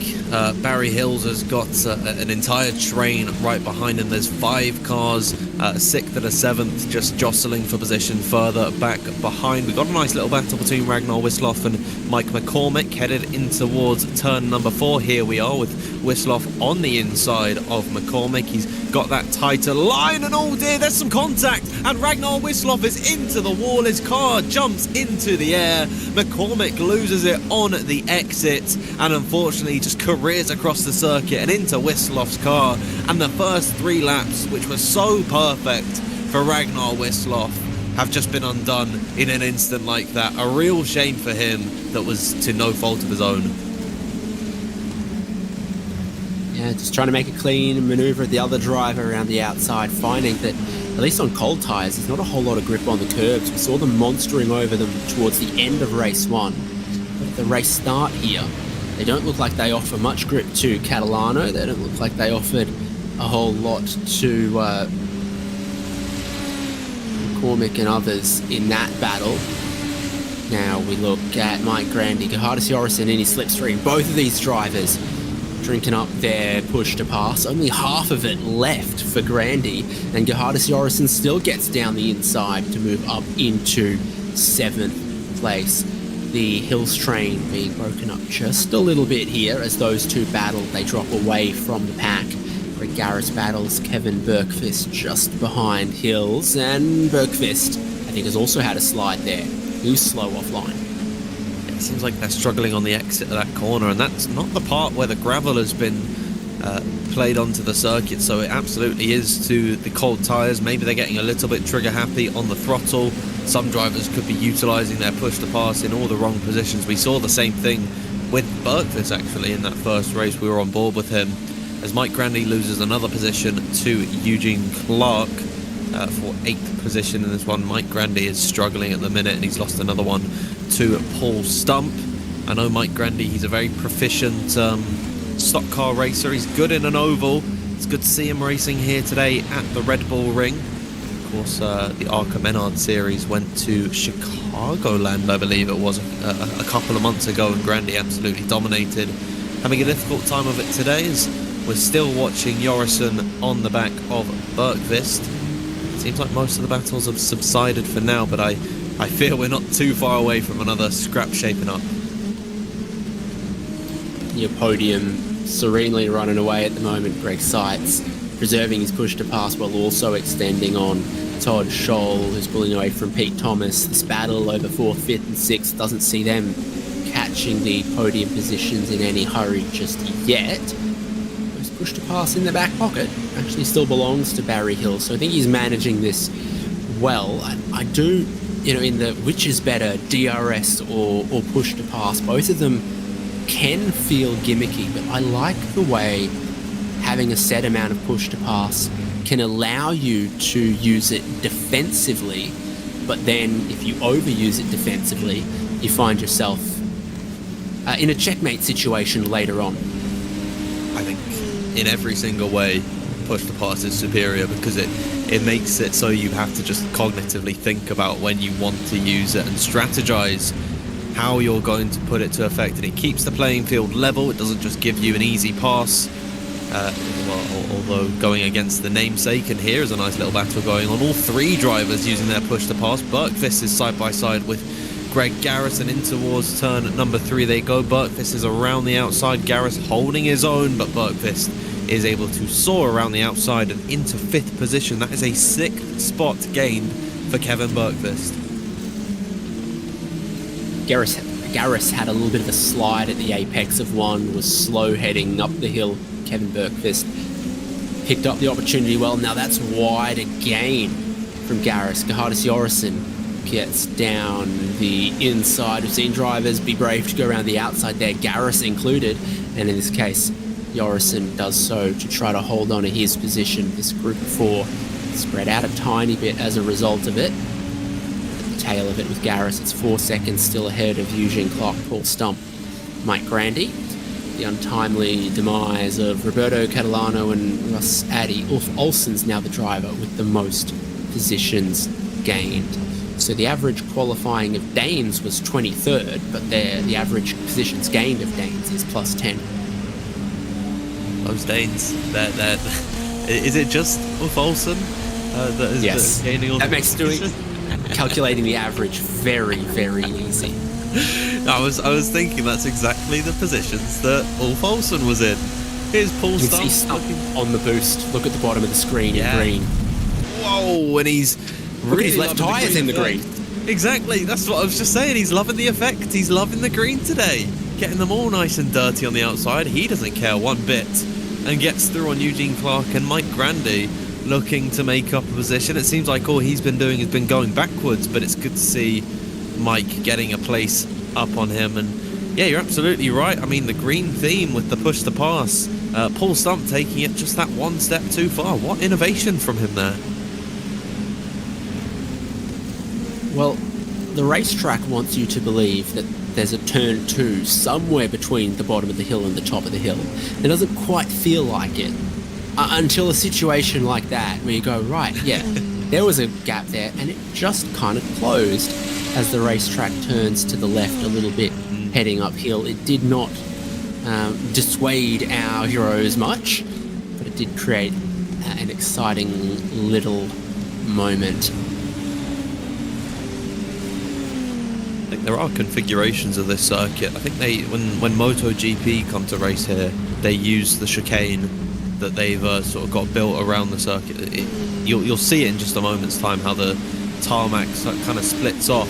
Barry Hills has got an entire train right behind him. There's 5 cars, 6th and a 7th, just jostling for position further back behind. We've got a nice little battle between Ragnar Wisloff and Mike McCormick headed in towards turn number 4. Here we are with Wisloff on the inside of McCormick. He's got that tighter line, and oh dear, there's some contact, and Ragnar Wisloff is into the wall. His car jumps into the air. McCormick loses it on the exit, and unfortunately just careers across the circuit and into Wisloff's car. And the first 3 laps, which were so perfect for Ragnar Wisloff, have just been undone in an instant like that. A real shame for him that was to no fault of his own. Yeah, just trying to make a clean manoeuvre at the other driver around the outside, finding that, at least on cold tyres, there's not a whole lot of grip on the curbs. We saw them monstering over them towards the end of race 1. But at the race start here, they don't look like they offer much grip to Catalano. They don't look like they offered a whole lot to McCormick and others in that battle. Now we look at Mike Grandy, Gerhardus Jorrison in his slipstream. Both of these drivers drinking up their push to pass. Only half of it left for Grandy, and Gerhardus Jorrison still gets down the inside to move up into 7th place. The Hills train being broken up just a little bit here as those two battle. They drop away from the pack. Greg Garris battles Kevin Bergqvist just behind Hills, and Bergqvist, I think, has also had a slide there. He was slow offline. It seems like they're struggling on the exit of that corner, and that's not the part where the gravel has been played onto the circuit, so it absolutely is to the cold tyres. Maybe they're getting a little bit trigger happy on the throttle. Some drivers could be utilising their push to pass in all the wrong positions. We saw the same thing with Bergqvist actually in that first race. We were on board with him as Mike Grandy loses another position to Eugene Clark for 8th position in this one. Mike Grandy is struggling at the minute, and he's lost another one to Paul Stump. I know Mike Grandy, he's a very proficient stock car racer. He's good in an oval. It's good to see him racing here today at the Red Bull Ring. Of course, the Arca Menard series went to Chicagoland, I believe it was, a couple of months ago, and Grandy absolutely dominated. Having a difficult time of it today as we're still watching Jorrison on the back of Bergqvist. Seems like most of the battles have subsided for now, but I fear we're not too far away from another scrap shaping up. Your podium serenely running away at the moment. Greg Seitz preserving his push to pass while also extending on Todd Scholl, who's pulling away from Pete Thomas. This battle over 4th, 5th and 6th doesn't see them catching the podium positions in any hurry just yet. His push to pass in the back pocket actually still belongs to Barry Hill, so I think he's managing this well. I do, in the which is better, DRS or push to pass, both of them can feel gimmicky, but I like the way having a set amount of push to pass can allow you to use it defensively, but then if you overuse it defensively, you find yourself in a checkmate situation later on. I think in every single way, push to pass is superior because it makes it so you have to just cognitively think about when you want to use it and strategize how you're going to put it to effect, and it keeps the playing field level. It doesn't just give you an easy pass, although going against the namesake, and here is a nice little battle going on. All three drivers using their push to pass. Bergqvist is side by side with Greg Garrison in towards turn number 3 they go. Bergqvist is around the outside, Garris holding his own, but Bergqvist is able to soar around the outside and into 5th position. That is a 6th spot gained for Kevin Bergqvist. Garris had a little bit of a slide at the apex of one, was slow heading up the hill. Kevin Bergqvist picked up the opportunity well. Now that's wide again from Garris. Gerhardus Jorrison gets down the inside. We've seen drivers be brave to go around the outside there, Garris included, and in this case Jorrison does so to try to hold on to his position. This group of 4 spread out a tiny bit as a result of it. Tail of it with Garris, it's 4 seconds still ahead of Eugene Clark, Paul Stump, Mike Grandy. The untimely demise of Roberto Catalano and Russ Addy. Ulf Olsen's now the driver with the most positions gained. So the average qualifying of Danes was 23rd, but the average positions gained of Danes is plus 10. Those Danes, is it just Ulf Olsen that is yes. Gaining all that the makes calculating the average very, very easy. I was thinking that's exactly the positions that Ulf Olsen was in. Here's Paul Stump on the boost. Look at the bottom of the screen in green. Whoa, and he's look at his left tyres in the green. Exactly, that's what I was just saying. He's loving the effect. He's loving the green today. Getting them all nice and dirty on the outside. He doesn't care one bit and gets through on Eugene Clark and Mike Grandy, looking to make up a position. It seems like all he's been doing has been going backwards, but it's good to see Mike getting a place up on him. And yeah, you're absolutely right. I mean, the green theme with the push to pass, Paul Stump taking it just that one step too far. What innovation from him there. Well, the racetrack wants you to believe that there's a turn 2 somewhere between the bottom of the hill and the top of the hill. It doesn't quite feel like it until a situation like that where you go, right, yeah, there was a gap there, and it just kind of closed as the racetrack turns to the left a little bit, heading uphill. It did not dissuade our heroes much, but it did create an exciting little moment. I think there are configurations of this circuit. I think they, when MotoGP come to race here, they use the chicane that they've sort of got built around the circuit. You'll see it in just a moment's time how the tarmac kind of splits off.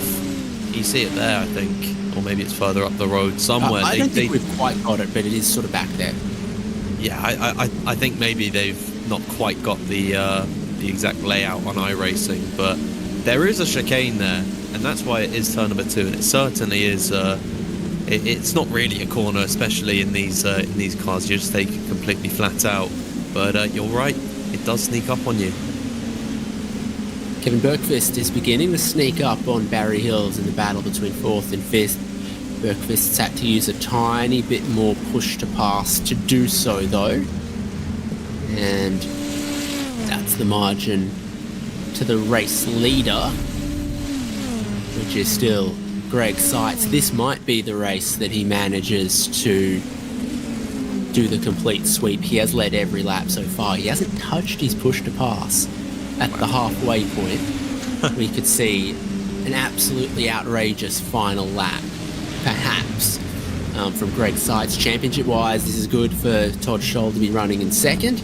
You see it there, I think, or maybe it's further up the road somewhere. I don't think we've quite got it, but it is sort of back there. Yeah, I think maybe they've not quite got the exact layout on iRacing, but there is a chicane there, and that's why it is turn number 2, and it certainly is. It's not really a corner, especially in these cars. You just take it completely flat out. But you're right, it does sneak up on you. Kevin Bergqvist is beginning to sneak up on Barry Hills in the battle between 4th and 5th. Bergqvist's had to use a tiny bit more push to pass to do so, though. And that's the margin to the race leader, which is still Greg Seitz. This might be the race that he manages to do the complete sweep. He has led every lap so far. He hasn't touched his push to pass. At the halfway point, we could see an absolutely outrageous final lap, perhaps, from Greg Seitz. Championship-wise, this is good for Todd Scholl to be running in 2nd.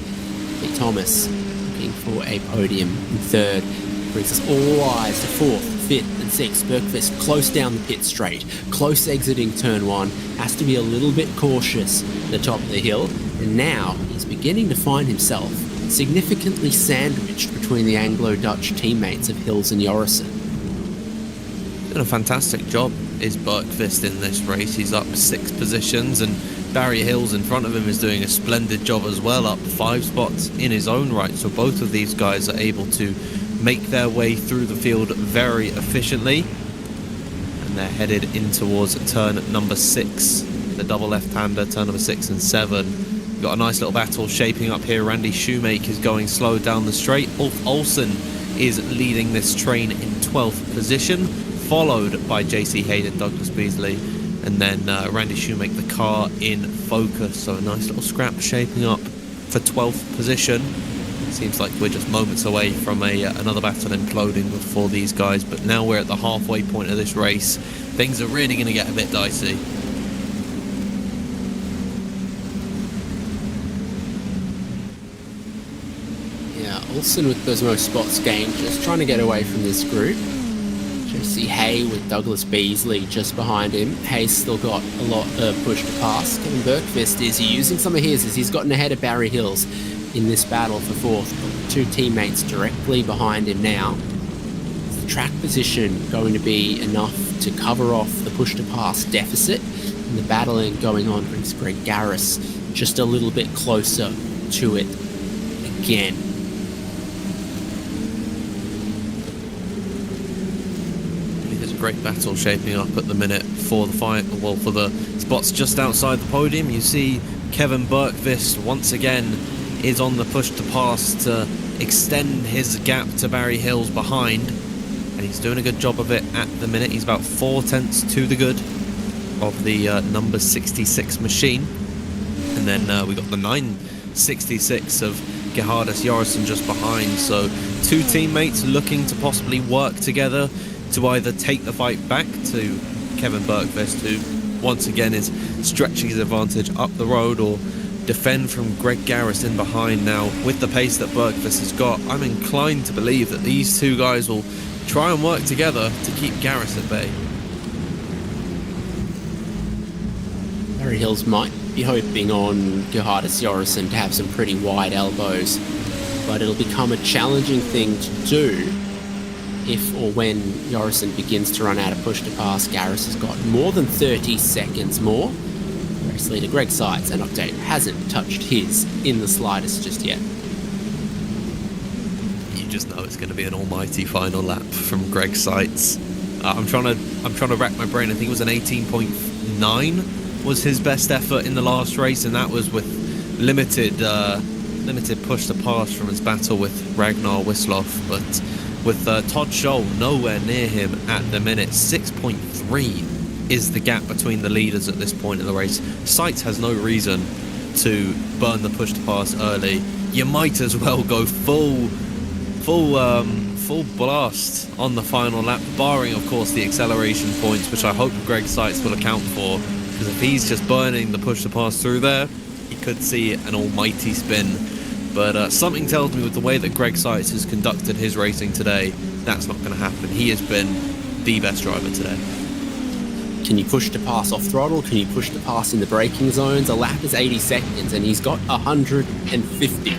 Pete Thomas looking for a podium in 3rd. Brings us all eyes to 4th, 5th and 6th. Bergqvist close down the pit straight, close exiting turn 1, has to be a little bit cautious at the top of the hill, and now he's beginning to find himself significantly sandwiched between the Anglo-Dutch teammates of Hills and Jorrison. Done a fantastic job, is Bergqvist, in this race. He's up 6 positions, and Barry Hills in front of him is doing a splendid job as well, up 5 spots in his own right. So both of these guys are able to make their way through the field very efficiently, and they're headed in towards turn number 6, the double left-hander, turn number 6 and 7. Got a nice little battle shaping up here. Randy Shoemake is going slow down the straight. Ulf Olsen is leading this train in 12th position, followed by JC Hayden, Douglas Beasley, and then Randy Shoemake, the car in focus. So a nice little scrap shaping up for 12th position. Seems like we're just moments away from another battle imploding before these guys, but now we're at the halfway point of this race. Things are really going to get a bit dicey. Olsen with those most spots gained, just trying to get away from this group. JC Hay with Douglas Beasley just behind him. Hay's still got a lot of push to pass. Kevin Bergqvist, is he using some of his as he's gotten ahead of Barry Hills in this battle for 4th. 2 teammates directly behind him now. Is the track position going to be enough to cover off the push to pass deficit? And the battling going on brings Greg Garris just a little bit closer to it again. Great battle shaping up at the minute for the fight, well, for the spots just outside the podium. You see Kevin Bergqvist once again is on the push to pass to extend his gap to Barry Hills behind, and he's doing a good job of it at the minute. He's about 4 tenths to the good of the number 66 machine, and then we got the 966 of Gerhardus Jorrison just behind. So 2 teammates looking to possibly work together to either take the fight back to Kevin Bergqvist, who once again is stretching his advantage up the road, or defend from Greg Garris in behind. Now, with the pace that Bergqvist has got, I'm inclined to believe that these 2 guys will try and work together to keep Garris at bay. Barry Hills might be hoping on Gerhardus Jorrison to have some pretty wide elbows, but it'll become a challenging thing to do if or when Jorrison begins to run out of push to pass. Garris has got more than 30 seconds more. Race leader Greg Seitz, an update, hasn't touched his in the slightest just yet. You just know it's going to be an almighty final lap from Greg Seitz. I'm trying to rack my brain. I think it was an 18.9 was his best effort in the last race, and that was with limited limited push to pass from his battle with Ragnar Wisloff, but with Todd Scholl nowhere near him at the minute. 6.3 is the gap between the leaders at this point in the race. Seitz has no reason to burn the push to pass early. You might as well go full blast on the final lap, barring of course the acceleration points, which I hope Greg Seitz will account for, because if he's just burning the push to pass through there, he could see an almighty spin. But something tells me with the way that Greg Seitz has conducted his racing today, that's not going to happen. He has been the best driver today. Can you push to pass off throttle? Can you push to pass in the braking zones? A lap is 80 seconds and he's got 150.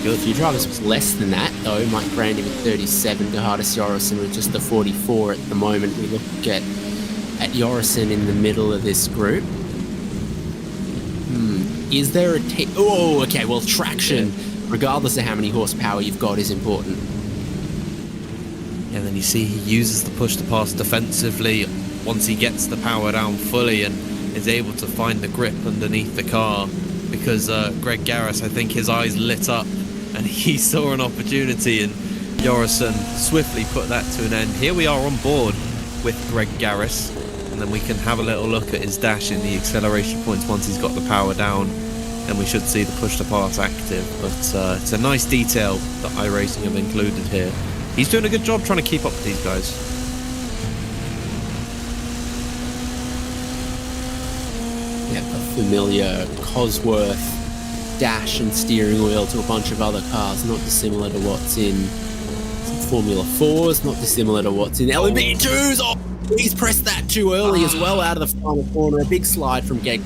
Good. A few drivers with less than that, though. Mike Brandy with 37, Gerhardus Jorgensen with just the 44 at the moment. We look at Jorgensen in the middle of this group. Is there a oh, okay, well, traction, regardless of how many horsepower you've got, is important. And then you see he uses the push to pass defensively once he gets the power down fully and is able to find the grip underneath the car, because Greg Garris, I think his eyes lit up and he saw an opportunity, and Jorgensen swiftly put that to an end. Here we are on board with Greg Garris, and then we can have a little look at his dash in the acceleration points once he's got the power down, and we should see the push to pass active. But it's a nice detail that iRacing have included here. He's doing a good job trying to keep up with these guys. Yeah, the familiar Cosworth dash and steering wheel to a bunch of other cars, not dissimilar to what's in Formula 4s, not dissimilar to what's in LMP2s. Oh, he's pressed that too early as well out of the final corner. A big slide from Greg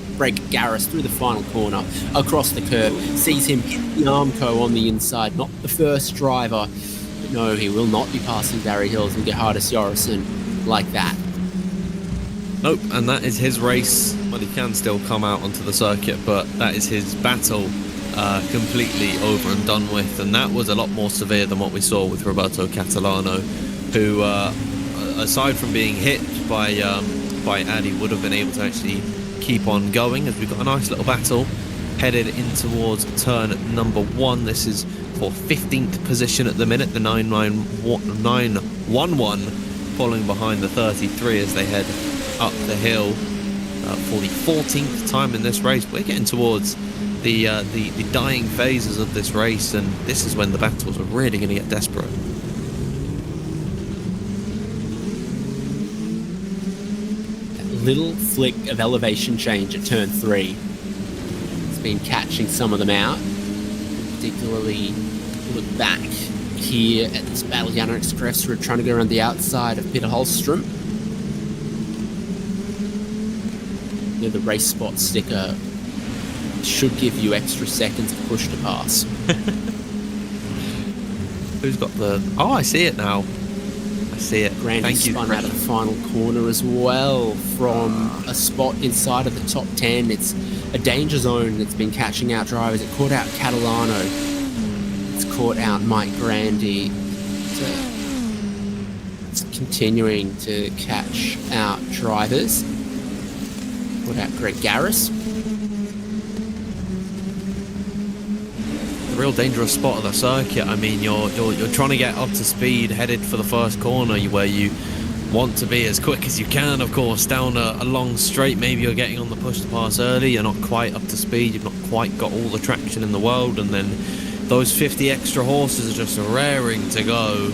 Garris through the final corner, across the curb. Sees him hit the Armco on the inside, not the first driver. But no, he will not be passing Barry Hills and Gerhardus Jorgensen like that. Nope, and that is his race. Well, he can still come out onto the circuit, but that is his battle completely over and done with. And that was a lot more severe than what we saw with Roberto Catalano, who, aside from being hit by Addy, would have been able to actually keep on going, as we've got a nice little battle headed in towards turn number 1. This is for 15th position at the minute, the 911 following behind the 33 as they head up the hill for the 14th time in this race. We're getting towards the dying phases of this race, and this is when the battles are really going to get desperate. That little flick of elevation change at turn 3. It's been catching some of them out. Particularly look back here at this battle. Jan-Erik Skrefsrud trying to go around the outside of Peter Holstrom. The race spot sticker should give you extra seconds of push to pass. Who's got the... Oh, I see it now. I see it. Grandy spun out of the final corner as well from a spot inside of the top 10. It's a danger zone that's been catching out drivers. It caught out Catalano. It's caught out Mike Grandy. It's continuing to catch out drivers. What about Greg Garris? A real dangerous spot of the circuit. I mean, you're trying to get up to speed, headed for the first corner, where you want to be as quick as you can, of course, down a long straight. Maybe you're getting on the push to pass early, you're not quite up to speed, you've not quite got all the traction in the world, and then those 50 extra horses are just raring to go,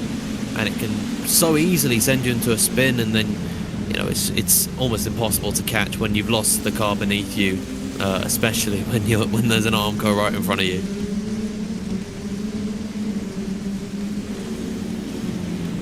and it can so easily send you into a spin, and then it's almost impossible to catch when you've lost the car beneath you, especially when there's an Armco right in front of you.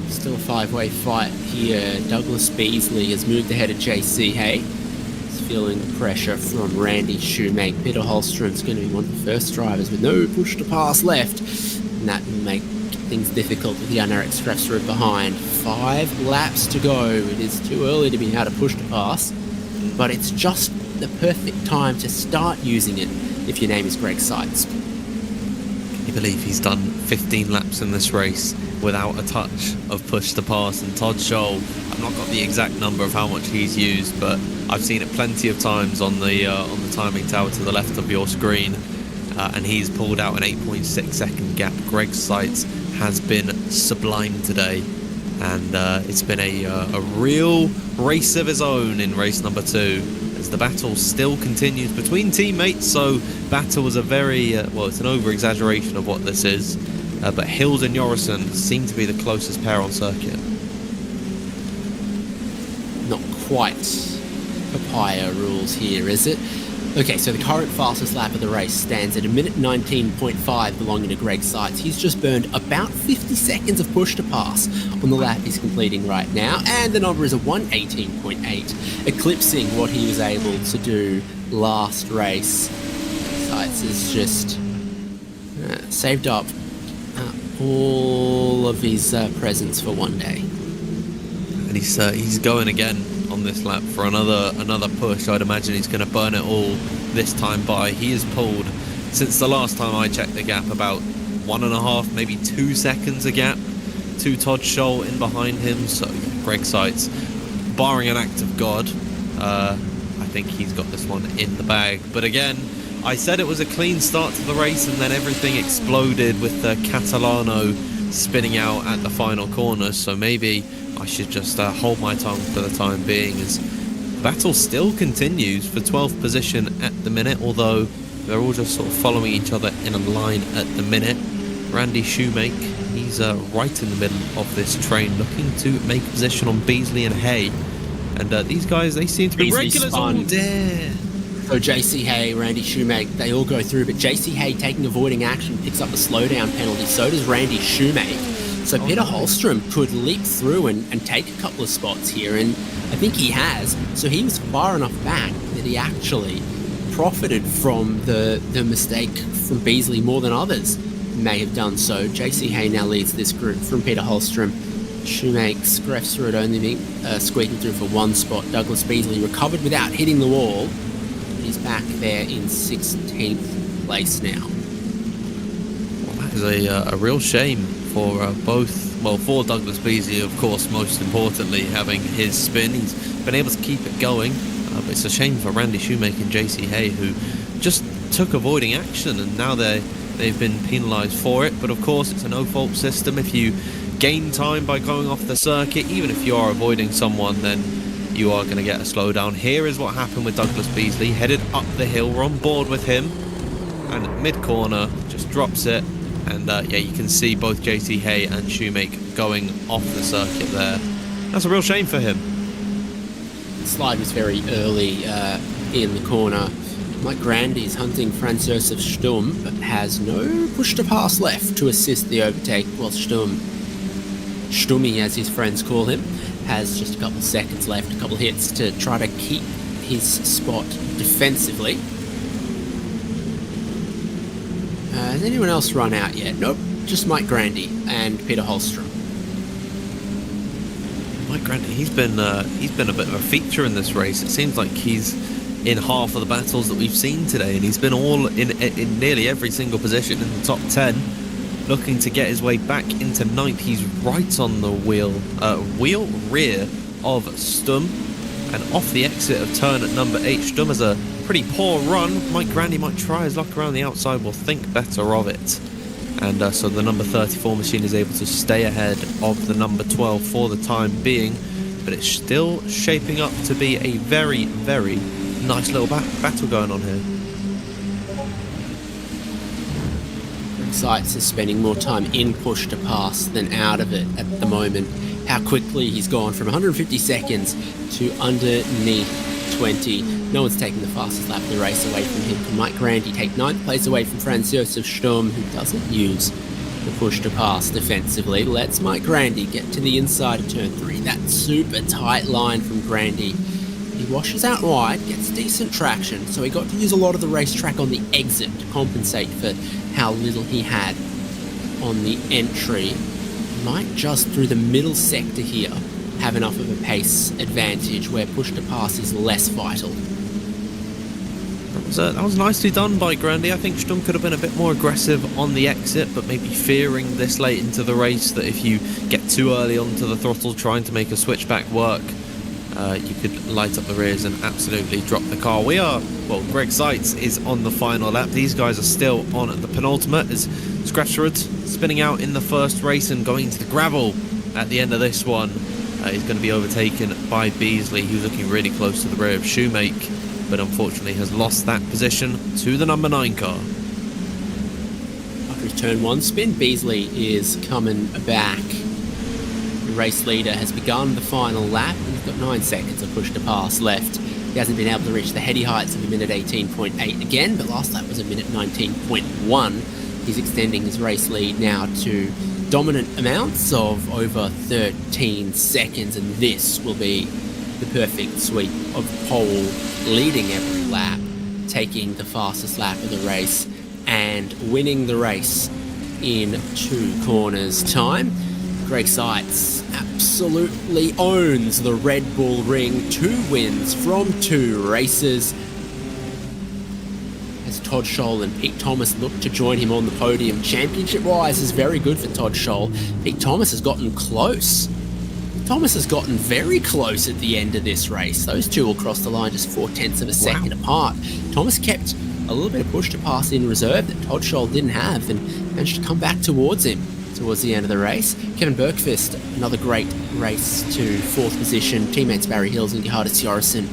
Still a 5-way fight here. Douglas Beasley has moved ahead of JC Hay. He's feeling the pressure from Randy Shoemake. Peter Holstrom's going to be one of the first drivers with no push to pass left, and that will make things difficult with Jan-Erik Skrefsrud behind. 5 laps to go. It is too early to be able to push to pass, but it's just the perfect time to start using it if your name is Greg Seitz. Can you believe he's done 15 laps in this race without a touch of push to pass? And Todd Scholl, I've not got the exact number of how much he's used, but I've seen it plenty of times on the timing tower to the left of your screen, and he's pulled out an 8.6 second gap. Greg Seitz has been sublime today, and it's been a real race of his own in race number 2, as the battle still continues between teammates. So battle is a very well, it's an over exaggeration of what this is, but Hills and Yorison seem to be the closest pair on circuit. Not quite papaya rules here, is it? Okay, so the current fastest lap of the race stands at 1:19.5 belonging to Greg Seitz. He's just burned about 50 seconds of push to pass on the lap he's completing right now, and the number is a 1:18.8, eclipsing what he was able to do last race. Seitz has just saved up all of his presents for one day. And he's going again on this lap for another push. I'd imagine he's going to burn it all this time by. He has pulled, since the last time I checked the gap, about 1.5, maybe 2 seconds a gap to Todd Scholl in behind him. So Greg Seitz, barring an act of God, I think he's got this one in the bag. But again, I said it was a clean start to the race, and then everything exploded with the Catalano spinning out at the final corner. So maybe I should just hold my tongue for the time being, as the battle still continues for 12th position at the minute, although they're all just sort of following each other in a line at the minute. Randy Shoemake, he's right in the middle of this train, looking to make position on Beasley and Hay. And these guys, they seem to be regulars all day. So JC Hay, Randy Shoemake, they all go through, but JC Hay, taking avoiding action, picks up the slowdown penalty. So does Randy Shoemake. So Peter Holstrom could leap through and take a couple of spots here, and I think he has. So he was far enough back that he actually profited from the mistake from Beasley more than others may have done so. JC Hay now leads this group from Peter Holstrom. Shoemake scraps through it, only squeaking through for one spot. Douglas Beasley recovered without hitting the wall. He's back there in 16th place now. Well, that is a real shame for both, well, for Douglas Beasley, of course, most importantly, having his spin. He's been able to keep it going, but it's a shame for Randy Shoemake and JC Hay, who just took avoiding action, and now they've been penalised for it. But of course, it's a no-fault system. If you gain time by going off the circuit, even if you are avoiding someone, then you are going to get a slowdown. Here is what happened with Douglas Beasley. Headed up the hill, we're on board with him, and at mid-corner, just drops it. And yeah, you can see both JC Hay and Shoemake going off the circuit there. That's a real shame for him. The slide was very early in the corner. Mike Grandy's hunting Franz Josef Sturm, but has no push to pass left to assist the overtake, while Stummy, as his friends call him, has just a couple seconds left, a couple hits to try to keep his spot defensively. Has anyone else run out yet? Nope, just Mike Grandy and Peter Holstrom. Mike Grandy, he's been a bit of a feature in this race. It seems like he's in half of the battles that we've seen today, and he's been all in nearly every single position in the top 10, looking to get his way back into 9th. He's right on the wheel rear of Stum, and off the exit of turn at number 8. Stum has a pretty poor run. Mike Grandy might try his luck around the outside, will think better of it. And so the number 34 machine is able to stay ahead of the number 12 for the time being, but it's still shaping up to be a very, very nice little battle going on here. Seitz is spending more time in push to pass than out of it at the moment. How quickly he's gone from 150 seconds to underneath 20. No one's taking the fastest lap of the race away from him. Can Mike Grandy take 9th place away from Franz Josef Sturm, who doesn't use the push to pass defensively? Let's Mike Grandy get to the inside of turn 3. That super tight line from Grandy. He washes out wide, gets decent traction, so he got to use a lot of the racetrack on the exit to compensate for how little he had on the entry. Might just through the middle sector here have enough of a pace advantage where push to pass is less vital. That was nicely done by Grandy. I think Stum could have been a bit more aggressive on the exit, but maybe fearing this late into the race that if you get too early onto the throttle trying to make a switchback work, you could light up the rears and absolutely drop the car. Greg Seitz is on the final lap. These guys are still on the penultimate as Scratchwood spinning out in the first race and going into the gravel at the end of this one. He's going to be overtaken by Beasley, who's looking really close to the rear of Shoemake, but unfortunately has lost that position to the number 9 car. After his turn 1 spin, Beasley is coming back. The race leader has begun the final lap and he's got 9 seconds of push to pass left. He hasn't been able to reach the heady heights of a minute 18.8 again, but last lap was a minute 19.1. He's extending his race lead now to dominant amounts of over 13 seconds, and this will be the perfect sweep of pole, leading every lap, taking the fastest lap of the race and winning the race in 2 corners time. Greg Seitz absolutely owns the Red Bull Ring. 2 wins from 2 races. As Todd Scholl and Pete Thomas look to join him on the podium. Championship-wise is very good for Todd Scholl. Pete Thomas has gotten close. Thomas has gotten very close at the end of this race. Those 2 will cross the line just 0.4 of a second apart. Thomas kept a little bit of push to pass in reserve that Todd Scholl didn't have and managed to come back towards him towards the end of the race. Kevin Bergqvist, another great race to 4th position. Teammates Barry Hills and Gerhardus Jorrison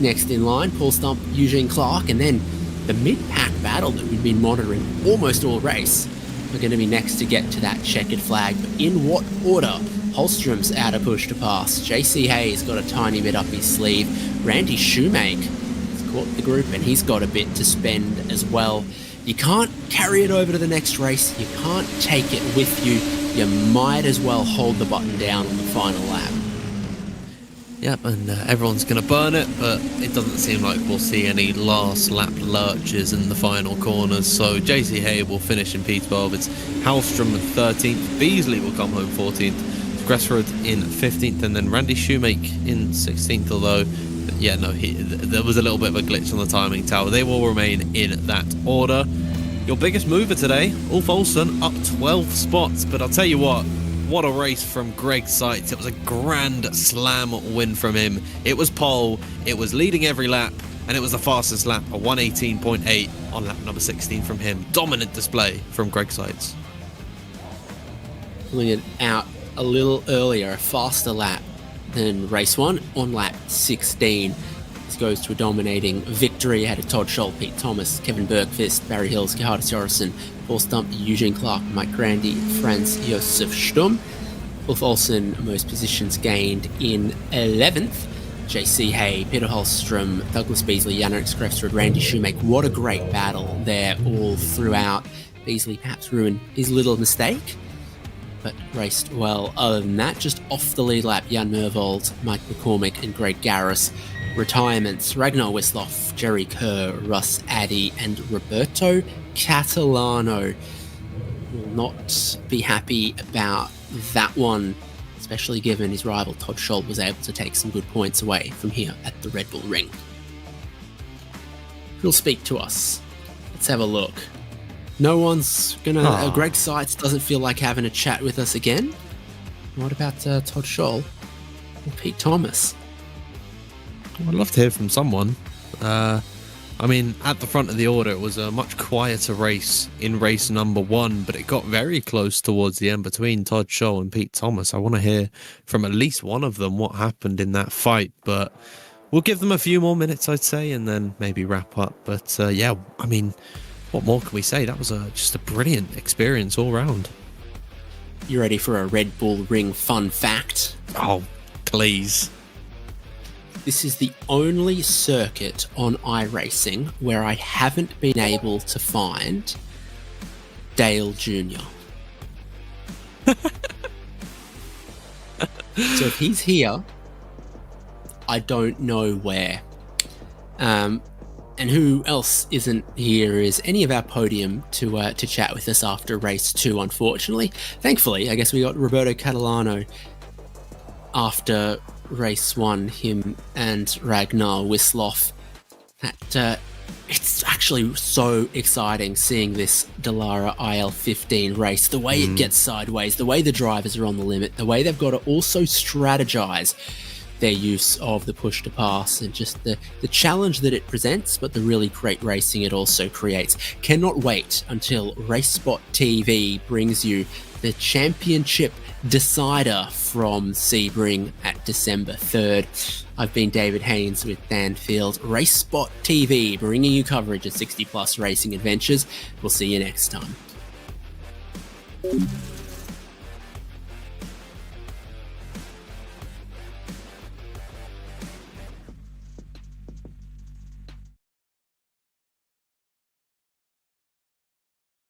next in line. Paul Stump, Eugene Clark, and then the mid-pack battle that we've been monitoring almost all race are going to be next to get to that checkered flag. But in what order? Holstrom's out of push to pass. JC Hayes got a tiny bit up his sleeve. Randy Shoemake has caught the group and he's got a bit to spend as well. You can't carry it over to the next race. You can't take it with you. You might as well hold the button down on the final lap. Yep, and everyone's going to burn it, but it doesn't seem like we'll see any last lap lurches in the final corners. So JC Hay will finish in P12. It's Hallstrom 13th. Beasley will come home 14th. Gressrud in 15th, and then Randy Shoemake in 16th. Although, yeah, no, there was a little bit of a glitch on the timing tower. They will remain in that order. Your biggest mover today, Ulf Olsen, up 12 spots. But I'll tell you what a race from Greg Seitz. It was a grand slam win from him. It was pole, it was leading every lap, and it was the fastest lap, a 1:18.8 on lap number 16 from him. Dominant display from Greg Seitz. Pulling it out a little earlier, a faster lap than race 1 on lap 16. This goes to a dominating victory ahead of Todd Scholl, Pete Thomas, Kevin Bergqvist, Barry Hills, Gerhardus Jorrison, Paul Stump, Eugene Clark, Mike Grandy, Franz Josef Sturm. Ulf Olsen, most positions gained in 11th. JC Hay, Peter Holstrom, Douglas Beasley, Yannick Skrefsrud, Randy Shoemake. What a great battle there all throughout. Beasley perhaps ruined his little mistake, but raced well. Other than that, just off the lead lap, Jan Mervold, Mike McCormick and Greg Garris. Retirements, Ragnar Wisloff, Jerry Kerr, Russ Addy and Roberto Catalano. Will not be happy about that one, especially given his rival Todd Scholl was able to take some good points away from here at the Red Bull Ring. Who'll speak to us? Let's have a look. No one's gonna... Greg Seitz doesn't feel like having a chat with us again. What about Todd Scholl or Pete Thomas? I'd love to hear from someone. I mean, at the front of the order, it was a much quieter race in race number 1, but it got very close towards the end between Todd Scholl and Pete Thomas. I want to hear from at least one of them what happened in that fight, but we'll give them a few more minutes, I'd say, and then maybe wrap up. But yeah, I mean, what more can we say? That was just a brilliant experience all round. You ready for a Red Bull Ring fun fact? Oh, please. This is the only circuit on iRacing where I haven't been able to find Dale Jr. So if he's here, I don't know where. And who else isn't here is any of our podium to chat with us after race 2, unfortunately. Thankfully, I guess we got Roberto Catalano after race 1, him and Ragnar Wisloff. It's actually so exciting seeing this Dallara IL-15 race, the way it gets sideways, the way the drivers are on the limit, the way they've got to also strategize their use of the push to pass and just the challenge that it presents, but the really great racing it also creates. Cannot wait until RaceSpot TV brings you the championship decider from Sebring at December 3rd. I've been David Haynes with Dan Field, RaceSpot TV, bringing you coverage of 60 plus racing adventures. We'll see you next time.